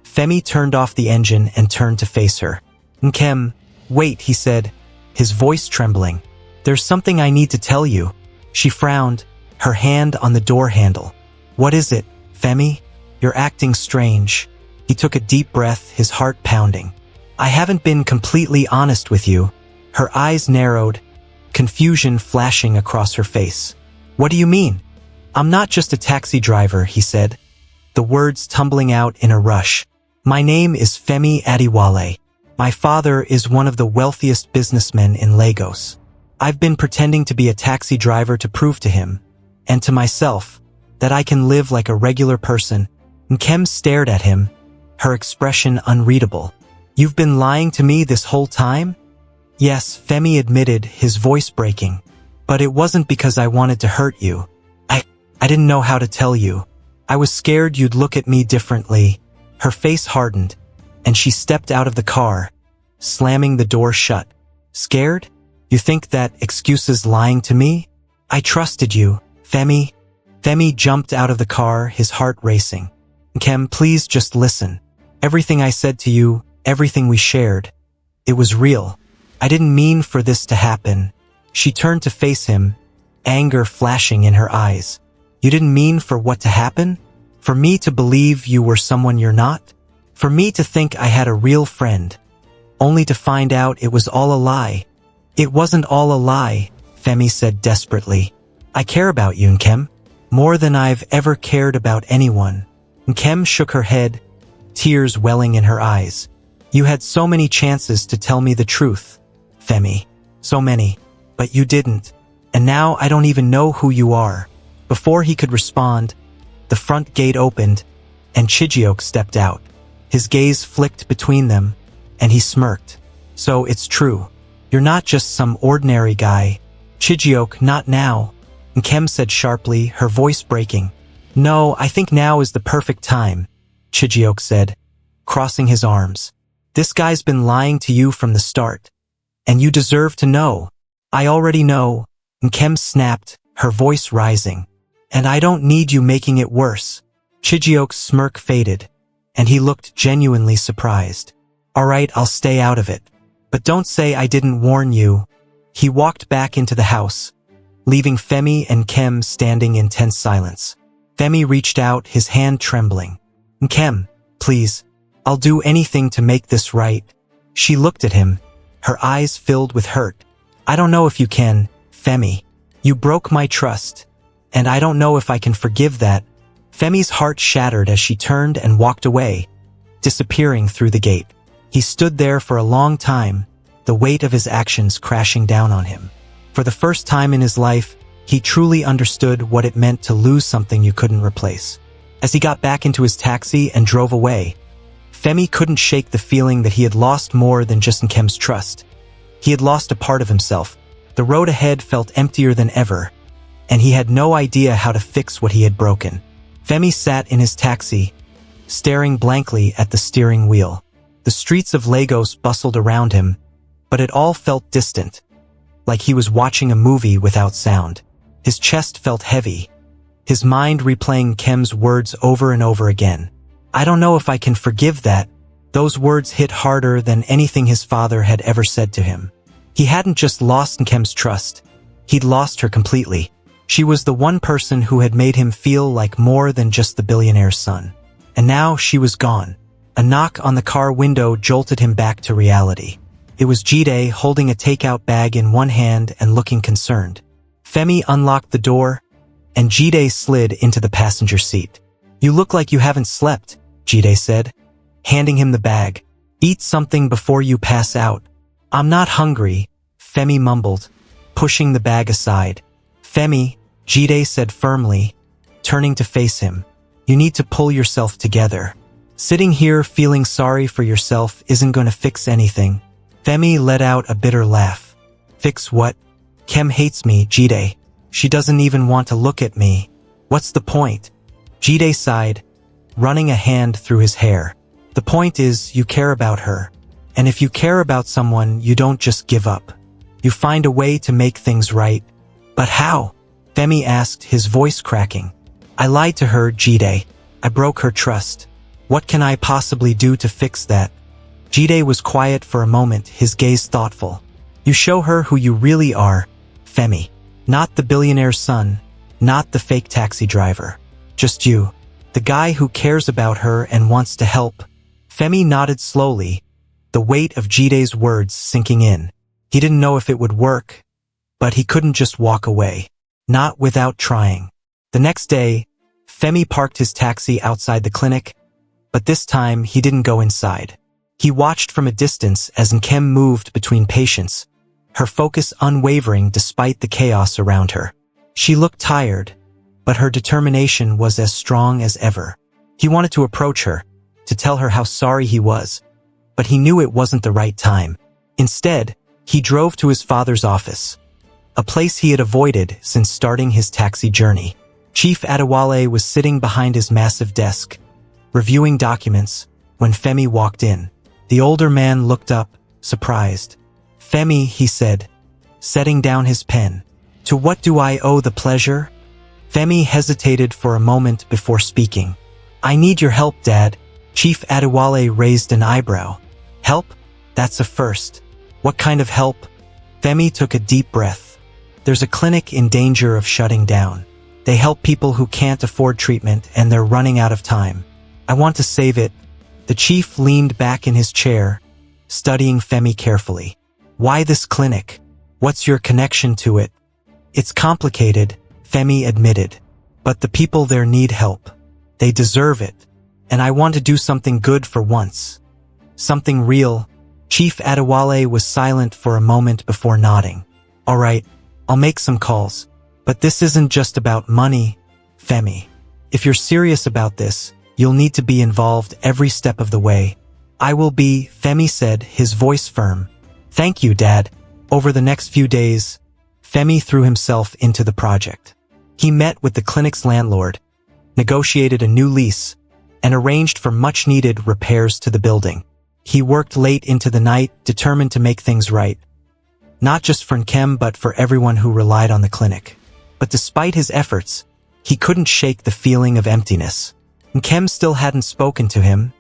Speaker 1: Femi turned off the engine and turned to face her. "Nkem, wait," he said, his voice trembling. "There's something I need to tell you." She frowned, her hand on the door handle. "What is it, Femi? You're acting strange." He took a deep breath, his heart pounding. "I haven't been completely honest with you." Her eyes narrowed, confusion flashing across her face. "What do you mean?" "I'm not just a taxi driver," he said, the words tumbling out in a rush. "My name is Femi Adiwale. My father is one of the wealthiest businessmen in Lagos. I've been pretending to be a taxi driver to prove to him, and to myself, that I can live like a regular person." Nkem stared at him, her expression unreadable. "You've been lying to me this whole time?" "Yes," Femi admitted, his voice breaking. "But it wasn't because I wanted to hurt you. I didn't know how to tell you. I was scared you'd look at me differently." Her face hardened, and she stepped out of the car, slamming the door shut. "Scared? You think that excuses lying to me? I trusted you, Femi." Femi jumped out of the car, his heart racing. "Nkem, please just listen. Everything I said to you, everything we shared, it was real. I didn't mean for this to happen." She turned to face him, anger flashing in her eyes. "You didn't mean for what to happen? For me to believe you were someone you're not? For me to think I had a real friend, only to find out it was all a lie?" "It wasn't all a lie," Femi said desperately. "I care about you, Nkem, more than I've ever cared about anyone." Nkem shook her head, tears welling in her eyes. "You had so many chances to tell me the truth, Femi. So many. But you didn't. And now I don't even know who you are." Before he could respond, the front gate opened, and Chijiok stepped out. His gaze flicked between them, and he smirked. "So it's true. You're not just some ordinary guy." "Chijiok, not now," Nkem said sharply, her voice breaking. "No, I think now is the perfect time," Chijiok said, crossing his arms. "This guy's been lying to you from the start, and you deserve to know." "I already know," Nkem snapped, her voice rising. "And I don't need you making it worse." Chijiok's smirk faded, and he looked genuinely surprised. "All right, I'll stay out of it. But don't say I didn't warn you." He walked back into the house, leaving Femi and Nkem standing in tense silence. Femi reached out, his hand trembling. "Nkem, please. I'll do anything to make this right." She looked at him, her eyes filled with hurt. "I don't know if you can, Femi. You broke my trust, and I don't know if I can forgive that." Femi's heart shattered as she turned and walked away, disappearing through the gate. He stood there for a long time, the weight of his actions crashing down on him. For the first time in his life, he truly understood what it meant to lose something you couldn't replace. As he got back into his taxi and drove away, Femi couldn't shake the feeling that he had lost more than just Nkem's trust. He had lost a part of himself. The road ahead felt emptier than ever, and he had no idea how to fix what he had broken. Femi sat in his taxi, staring blankly at the steering wheel. The streets of Lagos bustled around him, but it all felt distant, like he was watching a movie without sound. His chest felt heavy, his mind replaying Nkem's words over and over again. "I don't know if I can forgive that." Those words hit harder than anything his father had ever said to him. He hadn't just lost Nkem's trust, he'd lost her completely. She was the one person who had made him feel like more than just the billionaire's son. And now she was gone. A knock on the car window jolted him back to reality. It was Jide holding a takeout bag in one hand and looking concerned. Femi unlocked the door, and Jide slid into the passenger seat. "You look like you haven't slept," Jide said, handing him the bag. "Eat something before you pass out." "I'm not hungry," Femi mumbled, pushing the bag aside. "Femi," Jide said firmly, turning to face him, "you need to pull yourself together. Sitting here feeling sorry for yourself isn't going to fix anything." Femi let out a bitter laugh. "Fix what? Kem hates me, Jide. She doesn't even want to look at me. What's the point?" Jide sighed, running a hand through his hair. "The point is, you care about her. And if you care about someone, you don't just give up. You find a way to make things right. But how? Femi asked, his voice cracking. I lied to her, Jide. I broke her trust. What can I possibly do to fix that? Jide was quiet for a moment, his gaze thoughtful. You show her who you really are, Femi. Not the billionaire's son, not the fake taxi driver. Just you. The guy who cares about her and wants to help. Femi nodded slowly, the weight of Jide's words sinking in. He didn't know if it would work, but he couldn't just walk away. Not without trying. The next day, Femi parked his taxi outside the clinic, but this time he didn't go inside. He watched from a distance as Nkem moved between patients, her focus unwavering despite the chaos around her. She looked tired, but her determination was as strong as ever. He wanted to approach her, to tell her how sorry he was, but he knew it wasn't the right time. Instead, he drove to his father's office, a place he had avoided since starting his taxi journey. Chief Adewale was sitting behind his massive desk, reviewing documents, when Femi walked in. The older man looked up, surprised. Femi, he said, setting down his pen. To what do I owe the pleasure? Femi hesitated for a moment before speaking. I need your help, Dad. Chief Adewale raised an eyebrow. Help? That's a first. What kind of help? Femi took a deep breath. There's a clinic in danger of shutting down. They help people who can't afford treatment and they're running out of time. I want to save it. The chief leaned back in his chair, studying Femi carefully. Why this clinic? What's your connection to it? It's complicated, Femi admitted. But the people there need help. They deserve it. And I want to do something good for once. Something real. Chief Adewale was silent for a moment before nodding. All right, I'll make some calls. But this isn't just about money, Femi. If you're serious about this, you'll need to be involved every step of the way. I will be, Femi said, his voice firm. Thank you, Dad. Over the next few days, Femi threw himself into the project. He met with the clinic's landlord, negotiated a new lease, and arranged for much-needed repairs to the building. He worked late into the night, determined to make things right. Not just for Nkem, but for everyone who relied on the clinic. But despite his efforts, he couldn't shake the feeling of emptiness. Nkem still hadn't spoken to him,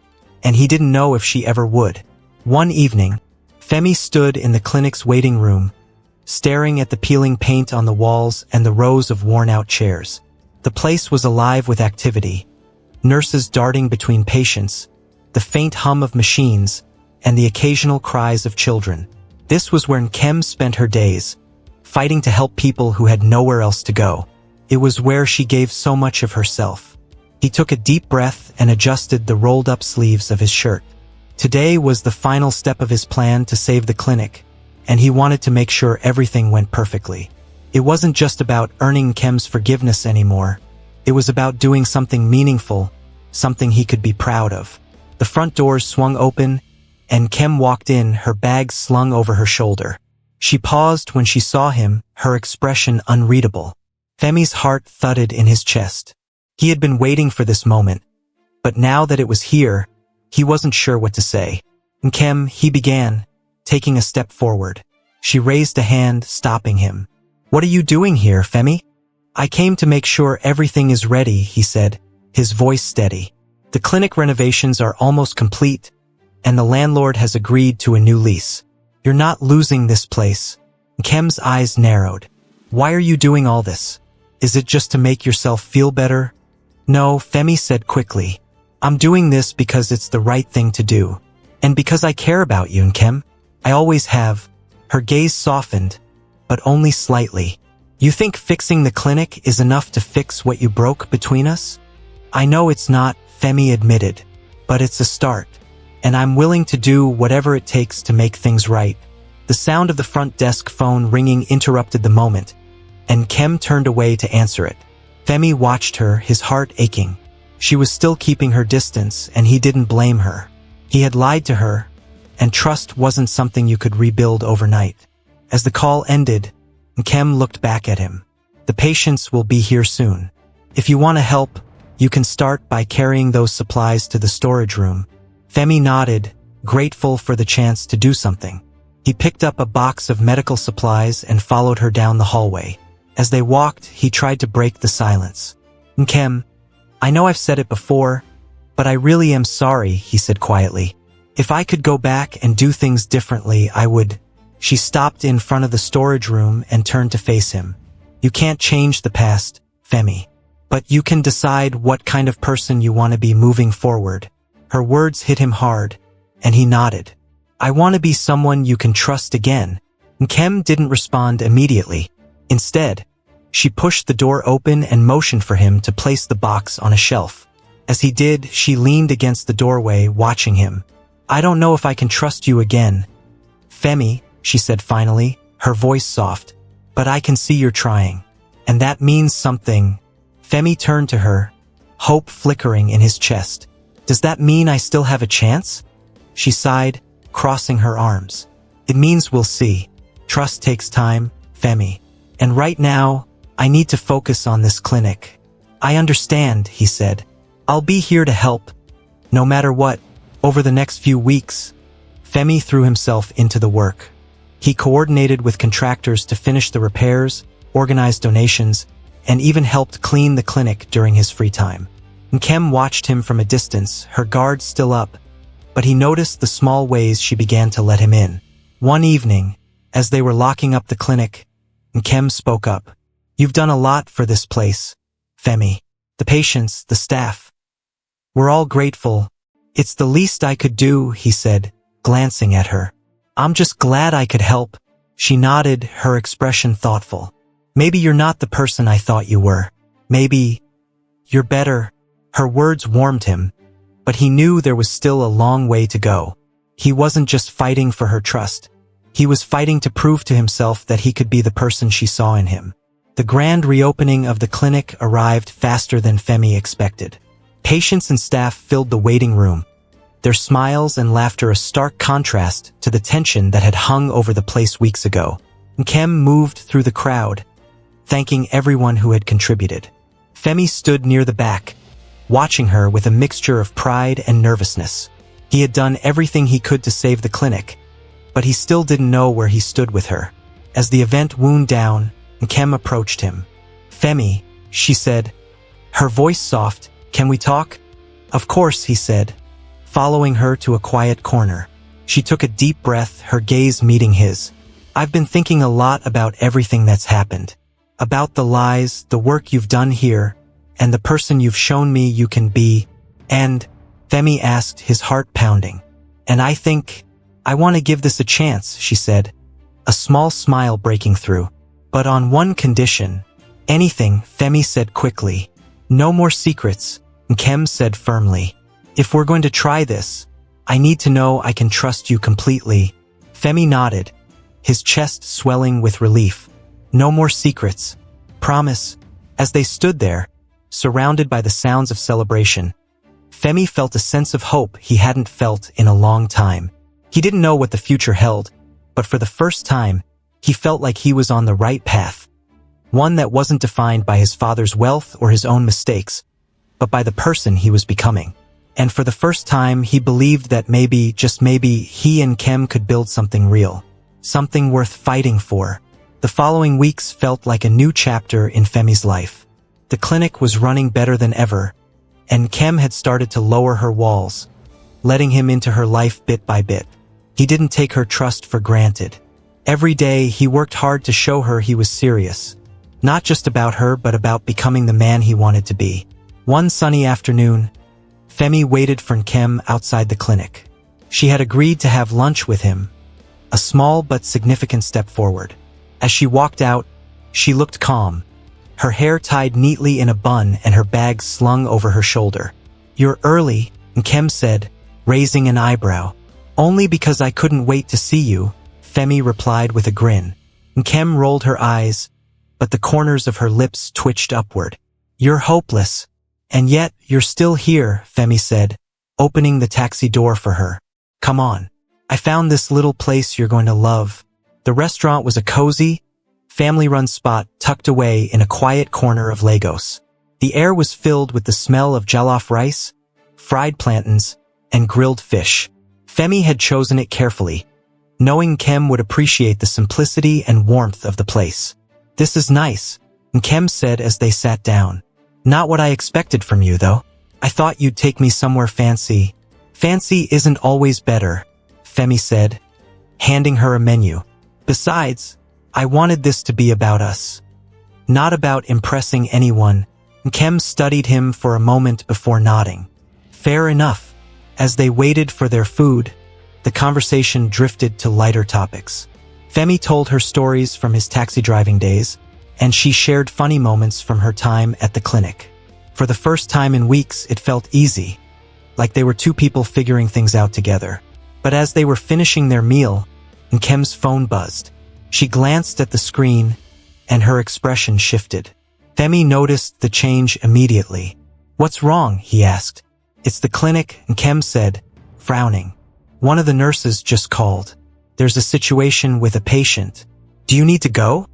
Speaker 1: and he didn't know if she ever would. One evening, Femi stood in the clinic's waiting room, staring at the peeling paint on the walls and the rows of worn-out chairs. The place was alive with activity. Nurses darting between patients, the faint hum of machines, and the occasional cries of children. This was where Nkem spent her days, fighting to help people who had nowhere else to go. It was where she gave so much of herself. He took a deep breath and adjusted the rolled-up sleeves of his shirt. Today was the final step of his plan to save the clinic, and he wanted to make sure everything went perfectly. It wasn't just about earning Nkem's forgiveness anymore. It was about doing something meaningful, something he could be proud of. The front doors swung open, and Nkem walked in, her bag slung over her shoulder. She paused when she saw him, her expression unreadable. Femi's heart thudded in his chest. He had been waiting for this moment, but now that it was here, he wasn't sure what to say. Nkem, he began, taking a step forward. She raised a hand, stopping him. What are you doing here, Femi? I came to make sure everything is ready, he said, his voice steady. The clinic renovations are almost complete, and the landlord has agreed to a new lease. You're not losing this place. Nkem's eyes narrowed. Why are you doing all this? Is it just to make yourself feel better? No, Femi said quickly. I'm doing this because it's the right thing to do. And because I care about you, Nkem. I always have. Her gaze softened, but only slightly. You think fixing the clinic is enough to fix what you broke between us? I know it's not, Femi admitted, but it's a start. And I'm willing to do whatever it takes to make things right. The sound of the front desk phone ringing interrupted the moment, and Nkem turned away to answer it. Femi watched her, his heart aching. She was still keeping her distance, and he didn't blame her. He had lied to her, and trust wasn't something you could rebuild overnight. As the call ended, Nkem looked back at him. The patients will be here soon. If you want to help, you can start by carrying those supplies to the storage room. Femi nodded, grateful for the chance to do something. He picked up a box of medical supplies and followed her down the hallway. As they walked, he tried to break the silence. "Nkem, I know I've said it before, but I really am sorry," he said quietly. "If I could go back and do things differently, I would." She stopped in front of the storage room and turned to face him. "You can't change the past, Femi. But you can decide what kind of person you want to be moving forward." Her words hit him hard, and he nodded. "I want to be someone you can trust again." Nkem didn't respond immediately. Instead, she pushed the door open and motioned for him to place the box on a shelf. As he did, she leaned against the doorway, watching him. "I don't know if I can trust you again, Femi," she said finally, her voice soft, "but I can see you're trying. And that means something." Femi turned to her, hope flickering in his chest. "Does that mean I still have a chance?" She sighed, crossing her arms. "It means we'll see. Trust takes time, Femi. And right now, I need to focus on this clinic." "I understand," he said. "I'll be here to help, no matter what, over the next few weeks." Femi threw himself into the work. He coordinated with contractors to finish the repairs, organized donations, and even helped clean the clinic during his free time. Nkem watched him from a distance, her guard still up, but he noticed the small ways she began to let him in. One evening, as they were locking up the clinic, Nkem spoke up. "You've done a lot for this place, Femi. The patients, the staff. We're all grateful. It's the least I could do," he said, glancing at her. "I'm just glad I could help." She nodded, her expression thoughtful. "Maybe you're not the person I thought you were. Maybe you're better." Her words warmed him, but he knew there was still a long way to go. He wasn't just fighting for her trust. He was fighting to prove to himself that he could be the person she saw in him. The grand reopening of the clinic arrived faster than Femi expected. Patients and staff filled the waiting room, their smiles and laughter a stark contrast to the tension that had hung over the place weeks ago. Nkem moved through the crowd, thanking everyone who had contributed. Femi stood near the back, watching her with a mixture of pride and nervousness. He had done everything he could to save the clinic, but he still didn't know where he stood with her. As the event wound down, Nkem approached him. "Femi," she said, her voice soft, "can we talk?" "Of course," he said, following her to a quiet corner. She took a deep breath, her gaze meeting his. "I've been thinking a lot about everything that's happened. About the lies, the work you've done here, and the person you've shown me you can be." "And?" Femi asked, his heart pounding. "And I think I want to give this a chance," she said, a small smile breaking through. "But on one condition." "Anything," Femi said quickly. "No more secrets," Nkem said firmly. "If we're going to try this, I need to know I can trust you completely." Femi nodded, his chest swelling with relief. "No more secrets. Promise." As they stood there, surrounded by the sounds of celebration, Femi felt a sense of hope he hadn't felt in a long time. He didn't know what the future held, but for the first time, he felt like he was on the right path. One that wasn't defined by his father's wealth or his own mistakes, but by the person he was becoming. And for the first time, he believed that maybe, just maybe, he and Nkem could build something real. Something worth fighting for. The following weeks felt like a new chapter in Femi's life. The clinic was running better than ever, and Nkem had started to lower her walls, letting him into her life bit by bit. He didn't take her trust for granted. Every day, he worked hard to show her he was serious. Not just about her, but about becoming the man he wanted to be. One sunny afternoon, Femi waited for Nkem outside the clinic. She had agreed to have lunch with him, a small but significant step forward. As she walked out, she looked calm, her hair tied neatly in a bun and her bag slung over her shoulder. "You're early," Nkem said, raising an eyebrow. "Only because I couldn't wait to see you," Femi replied with a grin. Nkem rolled her eyes, but the corners of her lips twitched upward. "You're hopeless. And yet, you're still here," Femi said, opening the taxi door for her. "Come on. I found this little place you're going to love." The restaurant was a cozy, family-run spot tucked away in a quiet corner of Lagos. The air was filled with the smell of jollof rice, fried plantains, and grilled fish. Femi had chosen it carefully, knowing Kem would appreciate the simplicity and warmth of the place. "This is nice," Kem said as they sat down. "Not what I expected from you, though. I thought you'd take me somewhere fancy." "Fancy isn't always better," Femi said, handing her a menu. "Besides, I wanted this to be about us, not about impressing anyone." Kem studied him for a moment before nodding. "Fair enough." As they waited for their food, the conversation drifted to lighter topics. Femi told her stories from his taxi driving days, and she shared funny moments from her time at the clinic. For the first time in weeks, it felt easy, like they were two people figuring things out together. But as they were finishing their meal, Kem's phone buzzed. She glanced at the screen, and her expression shifted. Femi noticed the change immediately. "What's wrong?" he asked. "It's the clinic," Kem said, frowning. "One of the nurses just called. There's a situation with a patient." "Do you need to go?"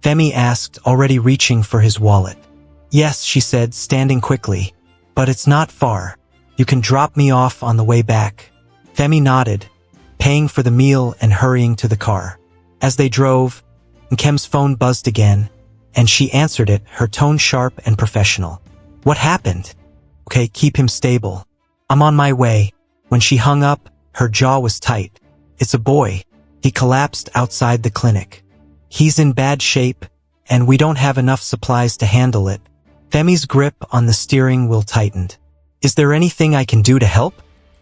Speaker 1: Femi asked, already reaching for his wallet. "Yes," she said, standing quickly. "But it's not far. You can drop me off on the way back." Femi nodded, paying for the meal and hurrying to the car. As they drove, Kem's phone buzzed again, and she answered it, her tone sharp and professional. "What happened?" "Okay, keep him stable. I'm on my way." When she hung up, her jaw was tight. "It's a boy. He collapsed outside the clinic. He's in bad shape, and we don't have enough supplies to handle it." Femi's grip on the steering wheel tightened. "Is there anything I can do to help?"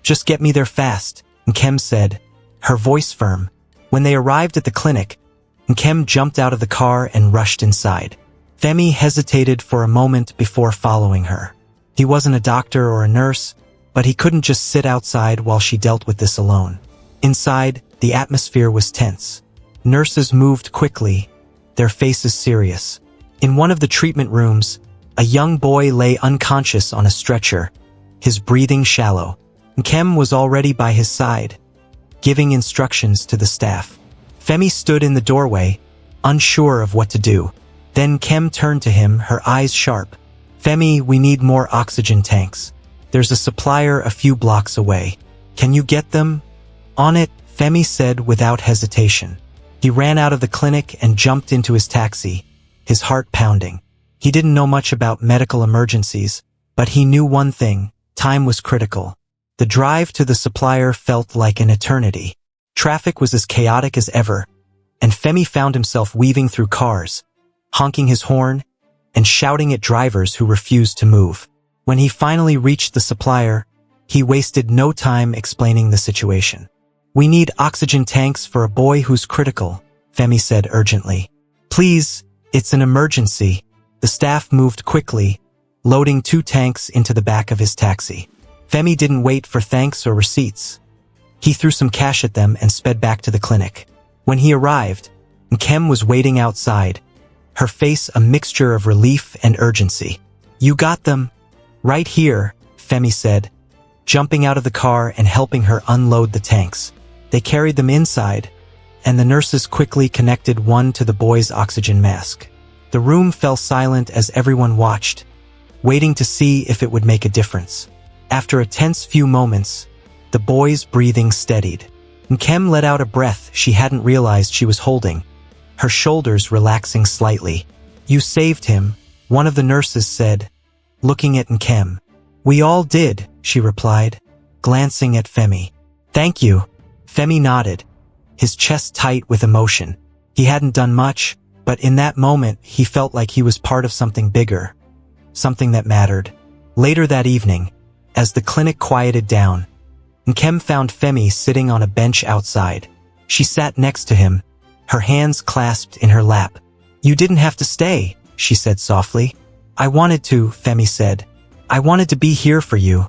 Speaker 1: "Just get me there fast," Kem said, her voice firm. When they arrived at the clinic, Kem jumped out of the car and rushed inside. Femi hesitated for a moment before following her. He wasn't a doctor or a nurse, but he couldn't just sit outside while she dealt with this alone. Inside, the atmosphere was tense. Nurses moved quickly, their faces serious. In one of the treatment rooms, a young boy lay unconscious on a stretcher, his breathing shallow. Kem was already by his side, giving instructions to the staff. Femi stood in the doorway, unsure of what to do. Then Kem turned to him, her eyes sharp. "Femi, we need more oxygen tanks. There's a supplier a few blocks away. Can you get them?" "On it," Femi said without hesitation. He ran out of the clinic and jumped into his taxi, his heart pounding. He didn't know much about medical emergencies, but he knew one thing: time was critical. The drive to the supplier felt like an eternity. Traffic was as chaotic as ever, and Femi found himself weaving through cars, honking his horn, and shouting at drivers who refused to move. When he finally reached the supplier, he wasted no time explaining the situation. "We need oxygen tanks for a boy who's critical," Femi said urgently. "Please, it's an emergency." The staff moved quickly, loading 2 tanks into the back of his taxi. Femi didn't wait for thanks or receipts. He threw some cash at them and sped back to the clinic. When he arrived, Kem was waiting outside, her face a mixture of relief and urgency. "You got them?" "Right here," Femi said, jumping out of the car and helping her unload the tanks. They carried them inside, and the nurses quickly connected one to the boy's oxygen mask. The room fell silent as everyone watched, waiting to see if it would make a difference. After a tense few moments, the boy's breathing steadied. Kem let out a breath she hadn't realized she was holding, her shoulders relaxing slightly. "You saved him," one of the nurses said, looking at Kem. "We all did," she replied, glancing at Femi. "Thank you." Femi nodded, his chest tight with emotion. He hadn't done much, but in that moment he felt like he was part of something bigger, something that mattered. Later that evening, as the clinic quieted down, Kem found Femi sitting on a bench outside. She sat next to him, her hands clasped in her lap. "You didn't have to stay," she said softly. "I wanted to," Femi said. "I wanted to be here for you."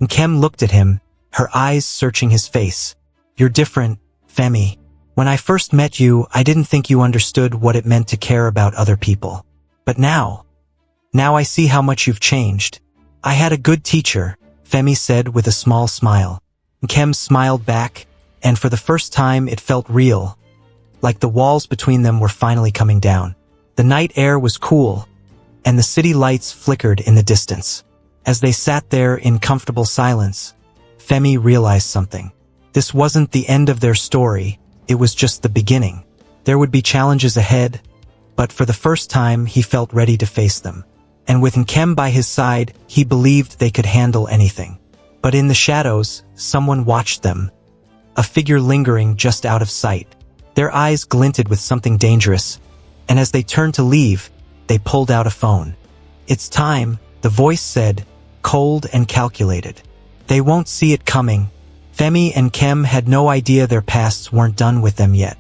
Speaker 1: Kem looked at him, her eyes searching his face. "You're different, Femi. When I first met you, I didn't think you understood what it meant to care about other people. But now I see how much you've changed." "I had a good teacher," Femi said with a small smile. Kem smiled back, and for the first time it felt real, like the walls between them were finally coming down. The night air was cool, and the city lights flickered in the distance. As they sat there in comfortable silence, Femi realized something. This wasn't the end of their story, it was just the beginning. There would be challenges ahead, but for the first time he felt ready to face them. And with Nkem by his side, he believed they could handle anything. But in the shadows, someone watched them, a figure lingering just out of sight. Their eyes glinted with something dangerous, and as they turned to leave, they pulled out a phone. "It's time," the voice said, cold and calculated. "They won't see it coming." Femi and Kem had no idea their pasts weren't done with them yet.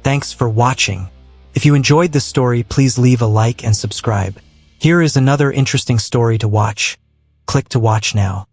Speaker 1: Thanks for watching. If you enjoyed this story, please leave a like and subscribe. Here is another interesting story to watch. Click to watch now.